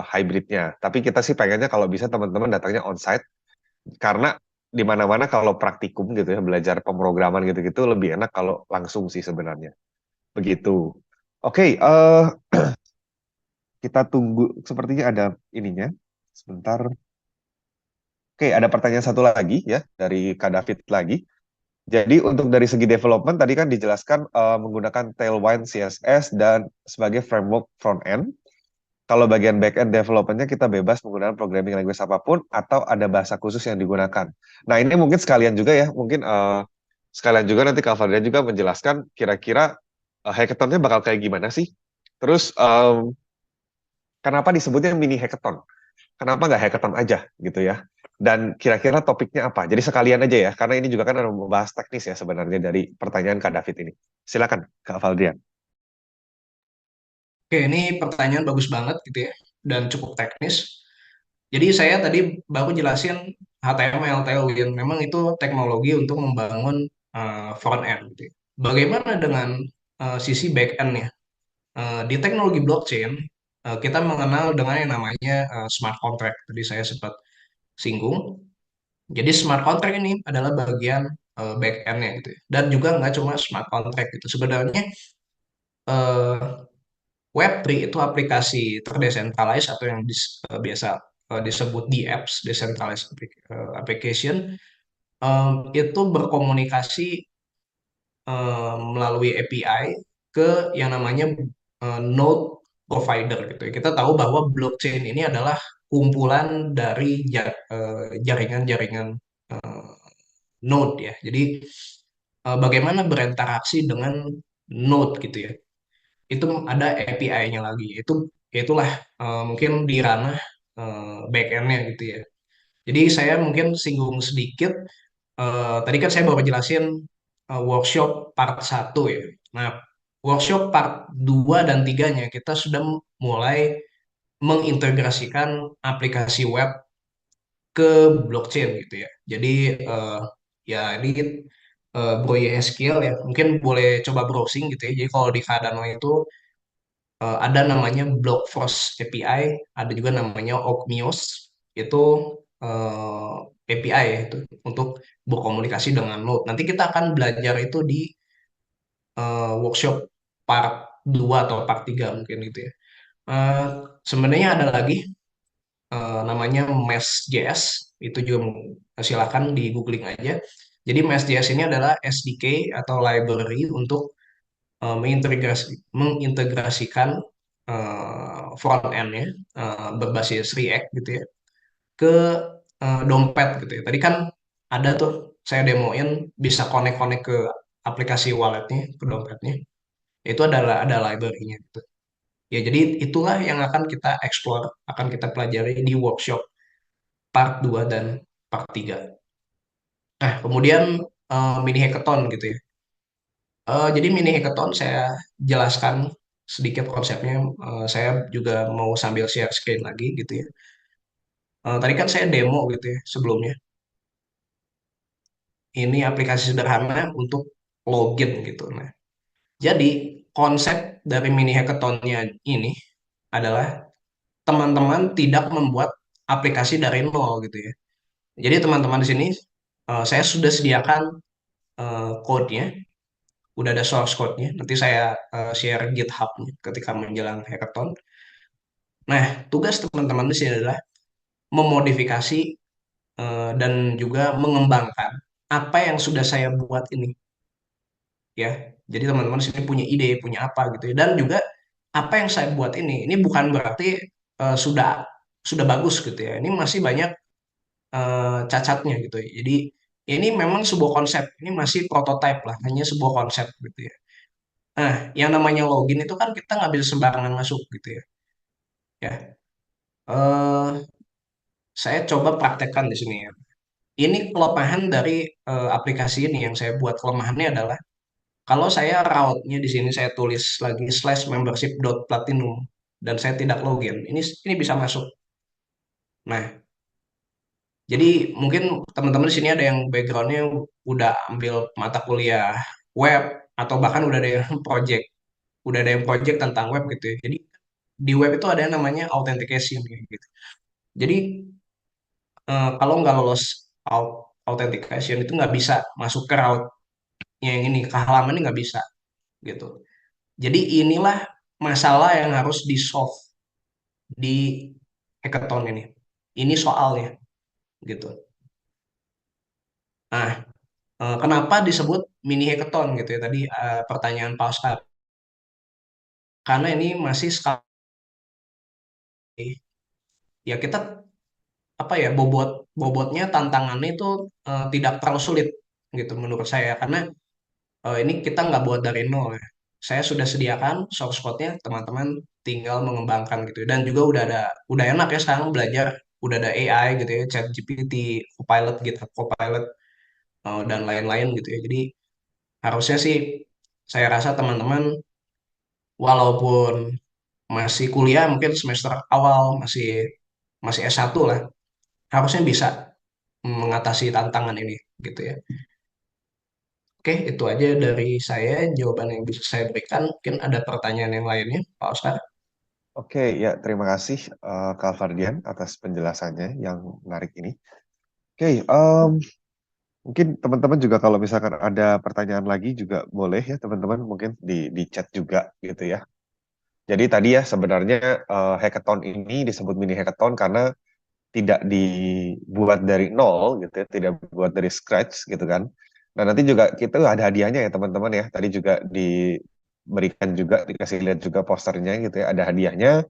[SPEAKER 1] hybridnya. Tapi kita sih pengennya kalau bisa teman-teman datangnya onsite, karena di mana-mana kalau praktikum gitu ya, belajar pemrograman gitu-gitu lebih enak kalau langsung sih sebenarnya. Begitu. Oke, kita tunggu. Sepertinya ada ininya. Sebentar. Oke, ada pertanyaan satu lagi ya dari Kak David lagi. Jadi untuk dari segi development tadi kan dijelaskan menggunakan Tailwind CSS dan sebagai framework front end. Kalau bagian back end development-nya kita bebas menggunakan programming language apapun atau ada bahasa khusus yang digunakan. Nah, ini mungkin sekalian juga ya, mungkin sekalian juga nanti Kak Fadrian juga menjelaskan kira-kira hackathon-nya bakal kayak gimana sih? Terus kenapa disebutnya mini hackathon? Kenapa nggak hackathon aja gitu ya? Dan kira-kira topiknya apa? Jadi sekalian aja ya, karena ini juga kan ada membahas teknis ya sebenarnya dari pertanyaan Kak David ini. Silakan, Kak Valdrian.
[SPEAKER 2] Oke, ini pertanyaan bagus banget gitu ya, dan cukup teknis. Jadi saya tadi baru jelasin HTML Tailwind. Memang itu teknologi untuk membangun front end gitu ya. Bagaimana dengan sisi back end-nya? Di teknologi blockchain, kita mengenal dengan yang namanya smart contract. Tadi saya sempat singgung. Jadi smart contract ini adalah bagian back end-nya gitu ya. Dan juga nggak cuma smart contract gitu. Sebenarnya eh, Web3 itu aplikasi terdesentralized atau yang biasa disebut DApps, Decentralized Application, itu berkomunikasi melalui API ke yang namanya node provider gitu ya. Kita tahu bahwa blockchain ini adalah kumpulan dari jaringan-jaringan eh, node ya. Jadi bagaimana berinteraksi dengan node gitu ya. Itu ada API-nya lagi. Itulah mungkin di ranah back-end-nya gitu ya. Jadi saya mungkin singgung sedikit. Tadi kan saya baru jelasin workshop part satu ya. Nah, workshop part 2 dan 3-nya kita sudah mulai mengintegrasikan aplikasi web ke blockchain gitu ya. Jadi ya ini Bro YSQL ya, mungkin boleh coba browsing gitu ya. Jadi kalau di Cardano itu ada namanya Blockforce API, ada juga namanya Ogmios, itu API ya itu untuk berkomunikasi dengan Node. Nanti kita akan belajar itu di workshop part 2 atau part 3 mungkin gitu ya. Eh, Sebenarnya ada lagi namanya Mesh.js, itu juga silakan di googling aja. Jadi Mesh.js ini adalah SDK atau library untuk mengintegrasikan front end-nya berbasis React gitu ya ke dompet gitu ya. Tadi kan ada tuh saya demoin bisa connect-connect ke aplikasi walletnya, ke dompetnya. Itu adalah ada library-nya gitu. Ya, jadi itulah yang akan kita explore, akan kita pelajari di workshop part 2 dan part 3. Nah, kemudian mini hackathon gitu ya. Jadi mini hackathon saya jelaskan sedikit konsepnya. Saya juga mau sambil share screen lagi gitu ya. Tadi kan saya demo gitu ya sebelumnya. Ini aplikasi sederhana untuk login gitu. Nah, jadi konsep dari mini hackathonnya ini adalah teman-teman tidak membuat aplikasi dari nol gitu ya. Jadi teman-teman di sini saya sudah sediakan code-nya, udah ada source code-nya. Nanti saya share GitHub-nya ketika menjelang hackathon. Nah, tugas teman-teman di sini adalah memodifikasi dan juga mengembangkan apa yang sudah saya buat ini ya. Jadi teman-teman di sini punya ide, punya apa gitu ya. Dan juga apa yang saya buat ini bukan berarti sudah bagus gitu ya. Ini masih banyak cacatnya gitu ya. Jadi ini memang sebuah konsep, ini masih prototipe lah, hanya sebuah konsep gitu ya. Nah, yang namanya login itu kan kita nggak bisa sembarangan masuk gitu ya. Ya, eh, saya coba praktekkan di sini ya. Ini kelemahan dari aplikasi ini yang saya buat kelemahannya adalah Kalau saya route-nya di sini saya tulis lagi /membership.platinum dan saya tidak login. Ini bisa masuk. Nah, jadi mungkin teman-teman di sini ada yang backgroundnya udah ambil mata kuliah web atau bahkan udah ada yang project tentang web gitu ya. Jadi di web itu ada yang namanya authentication gitu. Jadi kalau nggak lolos authentication itu nggak bisa masuk ke route-nya yang ini, ke halaman ini nggak bisa gitu. Jadi inilah masalah yang harus di solve di hackathon ini. Ini soalnya gitu. Nah, kenapa disebut mini hackathon gitu ya tadi pertanyaan Pak Oscar. Karena ini masih sekali ya kita apa ya bobotnya tantangannya itu tidak terlalu sulit gitu menurut saya karena ini kita nggak buat dari nol ya. Saya sudah sediakan source code-nya, teman-teman tinggal mengembangkan gitu. Dan juga udah enak ya sekarang belajar, udah ada AI gitu ya, ChatGPT, Copilot gitu, Copilot dan lain-lain gitu ya. Jadi harusnya sih saya rasa teman-teman walaupun masih kuliah mungkin semester awal masih masih S1 lah, harusnya bisa mengatasi tantangan ini gitu ya. Oke, itu aja dari saya jawaban yang bisa saya berikan. Mungkin ada pertanyaan yang lainnya, Pak Oscar.
[SPEAKER 1] Oke, ya terima kasih Kak Fardian atas penjelasannya yang menarik ini. Oke, mungkin teman-teman juga kalau misalkan ada pertanyaan lagi juga boleh ya teman-teman mungkin di chat juga gitu ya. Jadi tadi ya sebenarnya hackathon ini disebut mini hackathon karena tidak dibuat dari nol gitu ya, tidak dibuat dari scratch gitu kan. Nah nanti juga kita ada hadiahnya ya teman-teman ya. Tadi juga diberikan juga dikasih lihat juga posternya gitu ya. Ada hadiahnya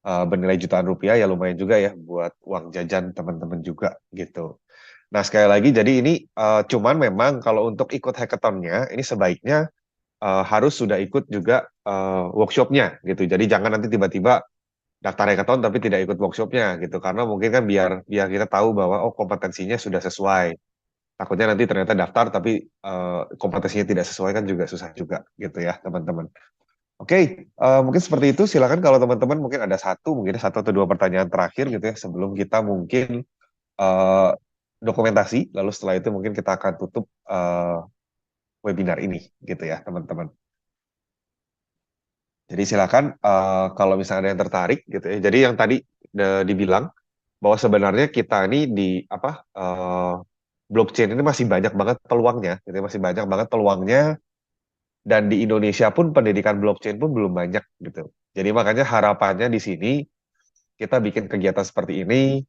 [SPEAKER 1] bernilai jutaan rupiah ya lumayan juga ya buat uang jajan teman-teman juga gitu. Nah sekali lagi jadi ini cuman memang kalau untuk ikut hackathonnya ini sebaiknya harus sudah ikut juga workshopnya gitu. Jadi jangan nanti tiba-tiba daftar hackathon tapi tidak ikut workshopnya gitu karena mungkin kan biar biar kita tahu bahwa oh kompetensinya sudah sesuai. Takutnya nanti ternyata daftar tapi kompetensinya tidak sesuai kan juga susah juga gitu ya teman-teman. Oke, mungkin seperti itu. Silakan kalau teman-teman mungkin ada mungkin satu atau dua pertanyaan terakhir gitu ya sebelum kita mungkin eh, dokumentasi. Lalu setelah itu mungkin kita akan tutup webinar ini gitu ya teman-teman. Jadi silakan kalau misalnya ada yang tertarik gitu ya. Jadi yang tadi dibilang bahwa sebenarnya kita ini di apa blockchain ini masih banyak banget peluangnya, gitu ya. Masih banyak banget peluangnya dan di Indonesia pun pendidikan blockchain pun belum banyak gitu. Jadi makanya harapannya di sini kita bikin kegiatan seperti ini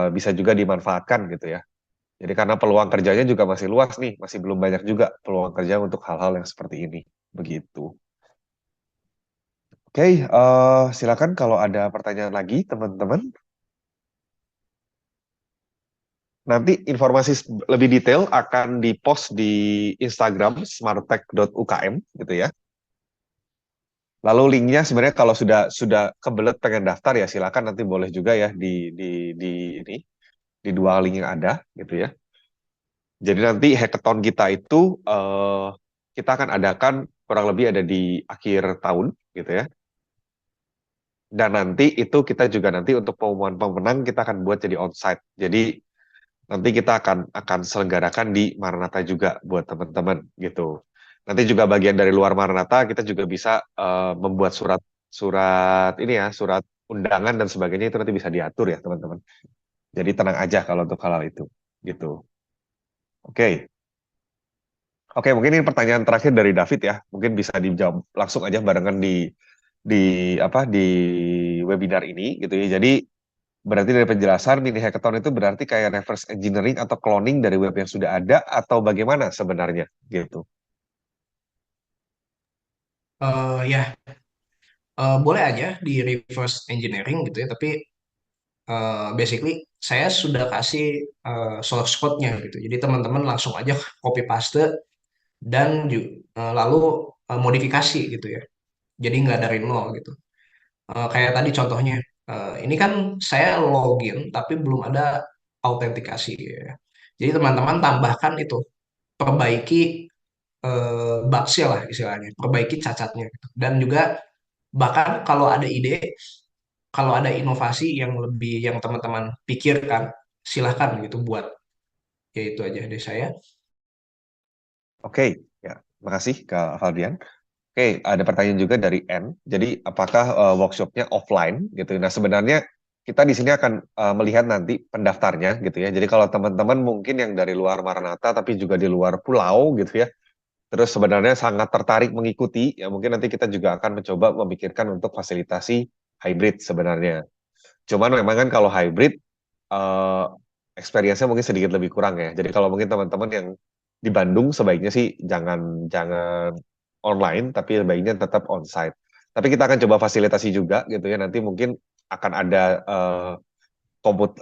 [SPEAKER 1] bisa juga dimanfaatkan gitu ya. Jadi karena peluang kerjanya juga masih luas nih, masih belum banyak juga peluang kerja untuk hal-hal yang seperti ini. Begitu. Oke, silakan kalau ada pertanyaan lagi teman-teman. Nanti informasi lebih detail akan dipost di Instagram smarttech.ukm gitu ya. Lalu linknya sebenarnya kalau sudah kebelet pengen daftar ya silakan nanti boleh juga ya di ini di dua link yang ada gitu ya. Jadi nanti hackathon kita itu kita akan adakan kurang lebih ada di akhir tahun gitu ya. Dan nanti itu kita juga nanti untuk pengumuman pemenang kita akan buat jadi onsite. Jadi nanti kita akan selenggarakan di Maranatha juga buat teman-teman gitu. Nanti juga bagian dari luar Maranatha kita juga bisa membuat surat surat ini ya, surat undangan dan sebagainya itu nanti bisa diatur ya teman-teman. Jadi tenang aja kalau untuk hal-hal itu gitu. Oke. Oke, mungkin ini pertanyaan terakhir dari David ya. Mungkin bisa dijawab langsung aja barengan di di webinar ini gitu ya. Jadi berarti dari penjelasan mini hackathon itu berarti kayak reverse engineering atau cloning dari web yang sudah ada atau bagaimana sebenarnya gitu.
[SPEAKER 2] Ya, boleh aja di reverse engineering gitu ya, tapi basically saya sudah kasih source code-nya gitu. Jadi teman-teman langsung aja copy paste dan lalu modifikasi gitu ya. Jadi nggak dari nol gitu. Kayak tadi contohnya, ini kan saya login tapi belum ada autentikasi ya. Jadi teman-teman tambahkan itu, perbaiki bugsnya lah istilahnya, perbaiki cacatnya gitu. Dan juga bahkan kalau ada ide, kalau ada inovasi yang lebih yang teman-teman pikirkan, silahkan gitu buat. Ya itu aja dari saya.
[SPEAKER 1] Oke, ya, makasih Kak Valdian. Oke, ada pertanyaan juga dari N. Jadi, apakah workshopnya offline gitu? Nah, sebenarnya kita di sini akan melihat nanti pendaftarnya gitu ya. Jadi, kalau teman-teman mungkin yang dari luar Maranatha tapi juga di luar pulau gitu ya, terus sebenarnya sangat tertarik mengikuti, ya mungkin nanti kita juga akan mencoba memikirkan untuk fasilitasi hybrid sebenarnya. Cuman memang kan kalau hybrid eh experience-nya mungkin sedikit lebih kurang ya. Jadi kalau mungkin teman-teman yang di Bandung sebaiknya sih jangan jangan online, tapi sebaiknya tetap onsite. Tapi kita akan coba fasilitasi juga gitu ya. Nanti mungkin akan ada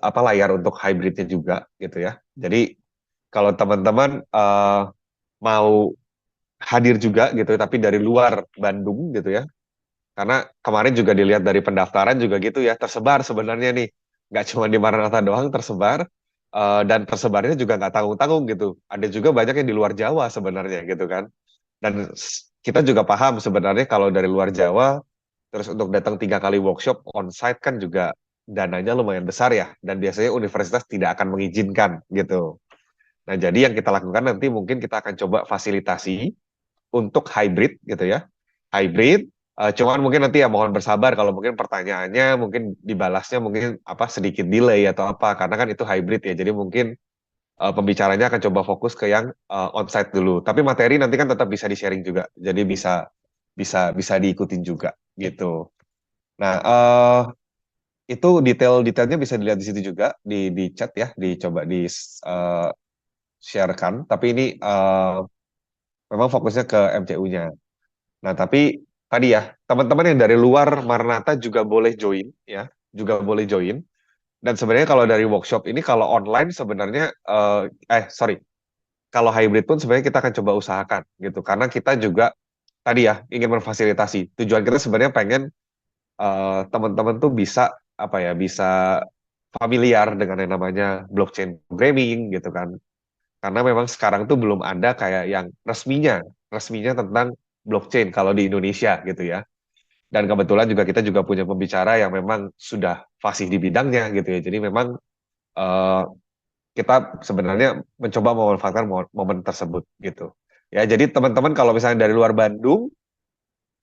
[SPEAKER 1] apa layar untuk hybridnya juga gitu ya. Jadi kalau teman-teman mau hadir juga gitu, tapi dari luar Bandung gitu ya, karena kemarin juga dilihat dari pendaftaran juga gitu ya, tersebar sebenarnya nih. Nggak cuma di Maranatha doang tersebar, dan tersebarnya juga nggak tanggung-tanggung gitu. Ada juga banyak yang di luar Jawa sebenarnya gitu kan. Dan kita juga paham sebenarnya kalau dari luar Jawa, terus untuk datang 3 kali workshop on-site kan juga dananya lumayan besar ya. Dan biasanya universitas tidak akan mengizinkan gitu. Nah, jadi yang kita lakukan nanti mungkin kita akan coba fasilitasi untuk hybrid gitu ya. Hybrid, cuman mungkin nanti ya mohon bersabar kalau mungkin pertanyaannya mungkin dibalasnya mungkin apa sedikit delay atau apa karena kan itu hybrid ya. Jadi mungkin pembicaranya akan coba fokus ke yang onsite dulu. Tapi materi nanti kan tetap bisa di-sharing juga. Jadi bisa bisa bisa diikutin juga gitu. Nah, itu detail-detailnya bisa dilihat di situ juga di chat ya, dicoba di sharekan. Tapi ini memang fokusnya ke MCU-nya. Nah, tapi tadi ya, teman-teman yang dari luar Maranatha juga boleh join ya, juga boleh join. Dan sebenarnya kalau dari workshop ini kalau online sebenarnya sorry, kalau hybrid pun sebenarnya kita akan coba usahakan gitu karena kita juga tadi ya ingin memfasilitasi. Tujuan kita sebenarnya pengen teman-teman tuh bisa apa ya, bisa familiar dengan yang namanya blockchain programming gitu kan. Karena memang sekarang tuh belum ada kayak yang resminya tentang blockchain kalau di Indonesia gitu ya. Dan kebetulan juga kita juga punya pembicara yang memang sudah fasih di bidangnya gitu ya. Jadi memang eh, kita sebenarnya mencoba memanfaatkan momen tersebut gitu. Ya, jadi teman-teman kalau misalnya dari luar Bandung,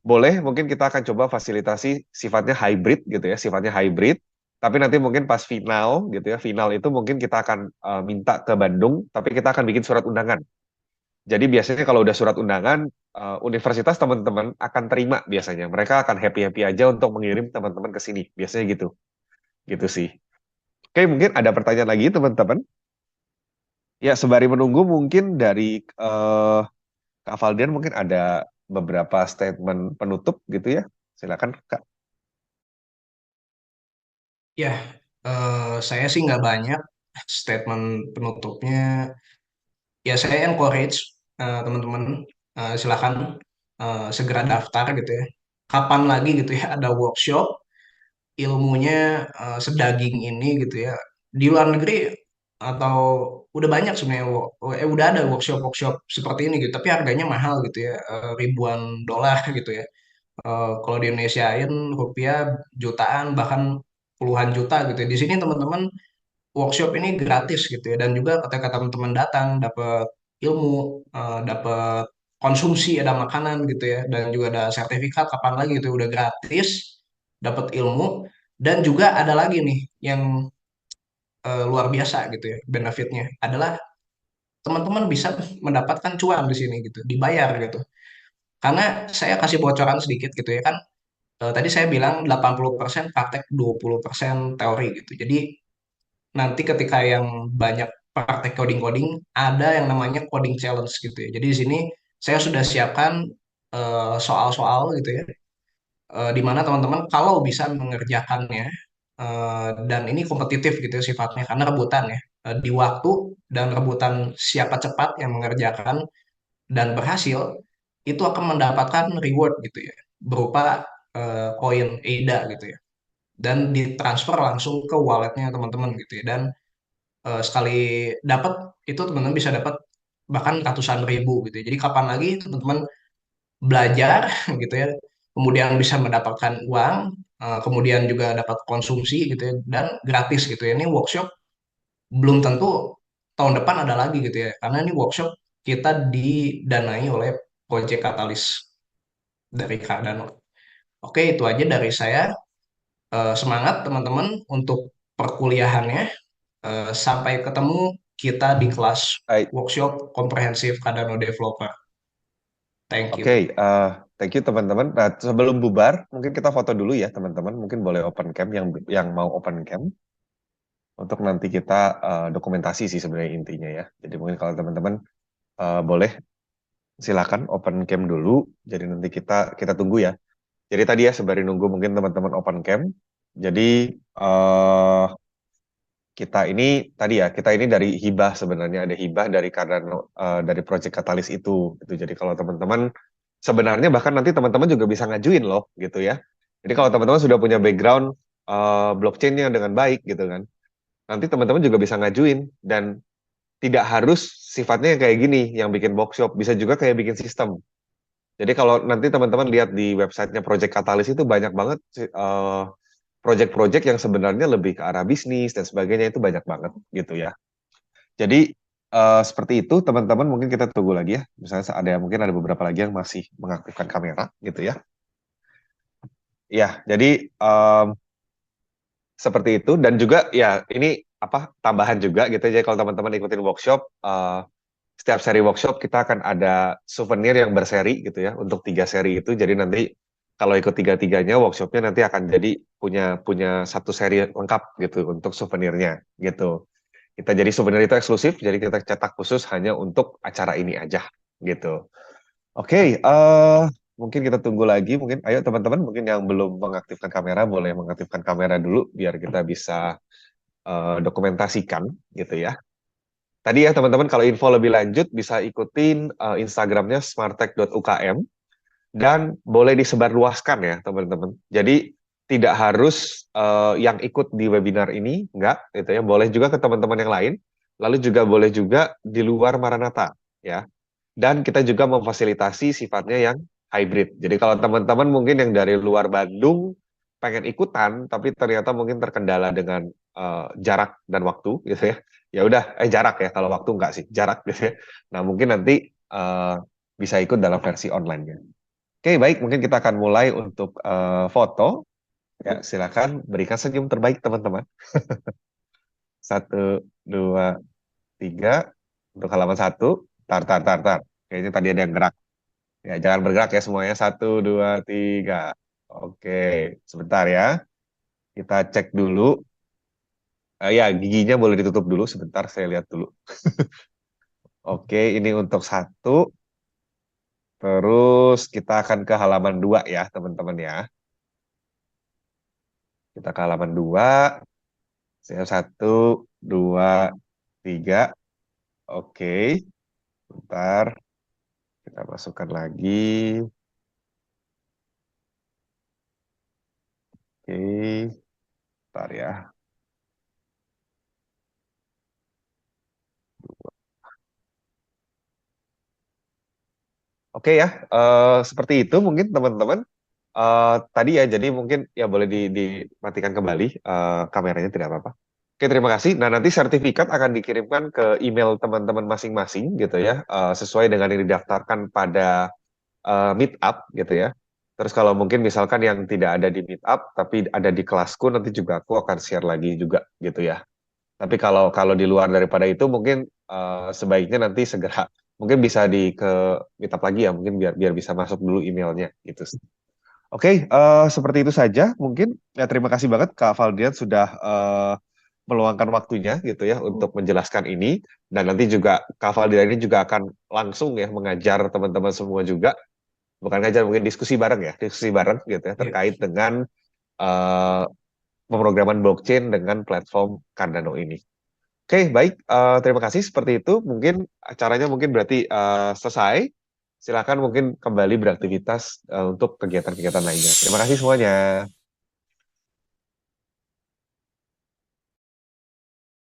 [SPEAKER 1] boleh mungkin kita akan coba fasilitasi sifatnya hybrid gitu ya, sifatnya hybrid. Tapi nanti mungkin pas final gitu ya, final itu mungkin kita akan minta ke Bandung, tapi kita akan bikin surat undangan. Jadi biasanya kalau udah surat undangan, universitas teman-teman akan terima biasanya. Mereka akan happy-happy aja untuk mengirim teman-teman ke sini. Biasanya gitu. Gitu sih. Oke, mungkin ada pertanyaan lagi teman-teman. Ya, sembari menunggu mungkin dari eh, Kak Valdian mungkin ada beberapa statement penutup gitu ya. Silakan Kak.
[SPEAKER 2] Ya, saya sih nggak banyak statement penutupnya. Ya, saya encourage teman-teman, silakan segera daftar gitu ya. Kapan lagi gitu ya ada workshop ilmunya sedaging ini gitu ya. Di luar negeri atau udah banyak sebenarnya udah ada workshop-workshop seperti ini gitu, tapi harganya mahal gitu ya, ribuan dolar gitu ya. Kalau di Indonesiain rupiah jutaan bahkan puluhan juta gitu ya. Di sini teman-teman workshop ini gratis gitu ya, dan juga ketika teman-teman datang dapat ilmu, dapat konsumsi, ada makanan gitu ya, dan juga ada sertifikat kapan lagi gitu udah gratis, dapat ilmu, dan juga ada lagi nih yang luar biasa gitu ya, benefitnya adalah teman-teman bisa mendapatkan cuan di sini gitu, dibayar gitu. Karena saya kasih bocoran sedikit gitu ya kan, tadi saya bilang 80% praktek 20% teori gitu. Jadi nanti ketika yang banyak praktek coding-coding, ada yang namanya coding challenge gitu ya. Jadi di sini saya sudah siapkan soal-soal gitu ya, di mana teman-teman kalau bisa mengerjakannya, dan ini kompetitif gitu ya sifatnya karena rebutan ya, di waktu dan rebutan siapa cepat yang mengerjakan dan berhasil, itu akan mendapatkan reward gitu ya, berupa koin ADA gitu ya, dan ditransfer langsung ke walletnya teman-teman gitu ya. Dan sekali dapat itu teman-teman bisa dapat bahkan ratusan ribu gitu ya. Jadi kapan lagi teman-teman belajar gitu ya, kemudian bisa mendapatkan uang, kemudian juga dapat konsumsi gitu ya, dan gratis gitu ya. Ini workshop belum tentu tahun depan ada lagi gitu ya, karena ini workshop kita didanai oleh Project Katalis dari Cardano. Oke, itu aja dari saya. Semangat teman-teman untuk perkuliahannya. Sampai ketemu kita di kelas
[SPEAKER 1] Baik,
[SPEAKER 2] workshop komprehensif Cardano Developer. Thank
[SPEAKER 1] oke,
[SPEAKER 2] you.
[SPEAKER 1] thank you teman-teman. Nah, sebelum bubar, mungkin kita foto dulu ya teman-teman. Mungkin boleh open cam yang mau open cam untuk nanti kita dokumentasi sih sebenarnya intinya ya. Jadi mungkin kalau teman-teman boleh silakan open cam dulu. Jadi nanti kita kita tunggu ya. Jadi tadi ya sembari nunggu mungkin teman-teman open cam. Jadi eh kita ini tadi ya, kita ini dari hibah sebenarnya ada hibah dari Cardano dari Project Catalyst itu gitu. Jadi kalau teman-teman sebenarnya bahkan nanti teman-teman juga bisa ngajuin loh gitu ya. Jadi kalau teman-teman sudah punya background blockchain-nya dengan baik gitu kan. Nanti teman-teman juga bisa ngajuin dan tidak harus sifatnya yang kayak gini yang bikin workshop, bisa juga kayak bikin sistem. Jadi kalau nanti teman-teman lihat di websitenya Project Catalyst itu banyak banget project-project yang sebenarnya lebih ke arah bisnis dan sebagainya itu banyak banget gitu ya. Jadi seperti itu teman-teman mungkin kita tunggu lagi ya. Misalnya ada mungkin ada beberapa lagi yang masih mengaktifkan kamera gitu ya. Ya, jadi seperti itu dan juga ya ini apa tambahan juga gitu. Jadi kalau teman-teman ikutin workshop setiap seri workshop kita akan ada souvenir yang berseri gitu ya untuk 3 seri itu. Jadi nanti kalau ikut tiga-tiganya workshopnya nanti akan jadi punya punya satu seri lengkap gitu untuk souvenirnya gitu. Kita jadi souvenir itu eksklusif, jadi kita cetak khusus hanya untuk acara ini aja gitu. Oke, mungkin kita tunggu lagi. Mungkin ayo teman-teman mungkin yang belum mengaktifkan kamera boleh mengaktifkan kamera dulu biar kita bisa dokumentasikan gitu ya. Tadi ya teman-teman kalau info lebih lanjut bisa ikutin Instagramnya smartech.ukm dan boleh disebarluaskan ya teman-teman. Jadi tidak harus yang ikut di webinar ini, enggak gitu ya. Boleh juga ke teman-teman yang lain. Lalu juga boleh juga di luar Maranatha ya. Dan kita juga memfasilitasi sifatnya yang hybrid. Jadi kalau teman-teman mungkin yang dari luar Bandung pengen ikutan, tapi ternyata mungkin terkendala dengan jarak dan waktu gitu ya. Ya udah, jarak ya. Kalau waktu enggak sih, jarak gitu ya. Nah mungkin nanti bisa ikut dalam versi online-nya. Oke, baik. Mungkin kita akan mulai untuk foto. Ya, silakan berikan senyum terbaik teman-teman. Satu, dua, tiga. Untuk halaman satu. Tar, tar, tar, tar. Kayaknya tadi ada yang gerak. Ya, jangan bergerak ya semuanya. Satu, dua, tiga. Oke, sebentar ya. Kita cek dulu. Ya, giginya boleh ditutup dulu sebentar. Saya lihat dulu. Oke, ini untuk satu. Terus kita akan ke halaman dua ya, teman-teman ya. Kita ke halaman dua. Saya satu, dua, tiga. Oke, bentar. Kita masukkan lagi. Oke, bentar ya. Oke ya, seperti itu mungkin teman-teman. Tadi ya, jadi mungkin ya boleh dimatikan kembali kameranya tidak apa-apa. Oke, terima kasih. Nah, nanti sertifikat akan dikirimkan ke email teman-teman masing-masing gitu ya, sesuai dengan yang didaftarkan pada meetup gitu ya. Terus kalau mungkin misalkan yang tidak ada di meetup tapi ada di kelasku nanti juga aku akan share lagi juga gitu ya. Tapi kalau kalau di luar daripada itu mungkin sebaiknya nanti segera mungkin bisa di ke meetup lagi ya mungkin biar biar bisa masuk dulu emailnya gitu. Oke, seperti itu saja mungkin ya terima kasih banget Kak Valdian sudah meluangkan waktunya gitu ya untuk menjelaskan ini dan nanti juga Kak Valdian ini juga akan langsung ya mengajar teman-teman semua juga bukan ngajar mungkin diskusi bareng ya diskusi bareng gitu ya
[SPEAKER 2] Ya.
[SPEAKER 1] terkait dengan eh, pemrograman blockchain dengan platform Cardano ini. Oke, baik. Terima kasih. Seperti itu, mungkin acaranya mungkin berarti selesai. Silakan mungkin kembali beraktivitas untuk kegiatan-kegiatan lainnya. Terima kasih semuanya.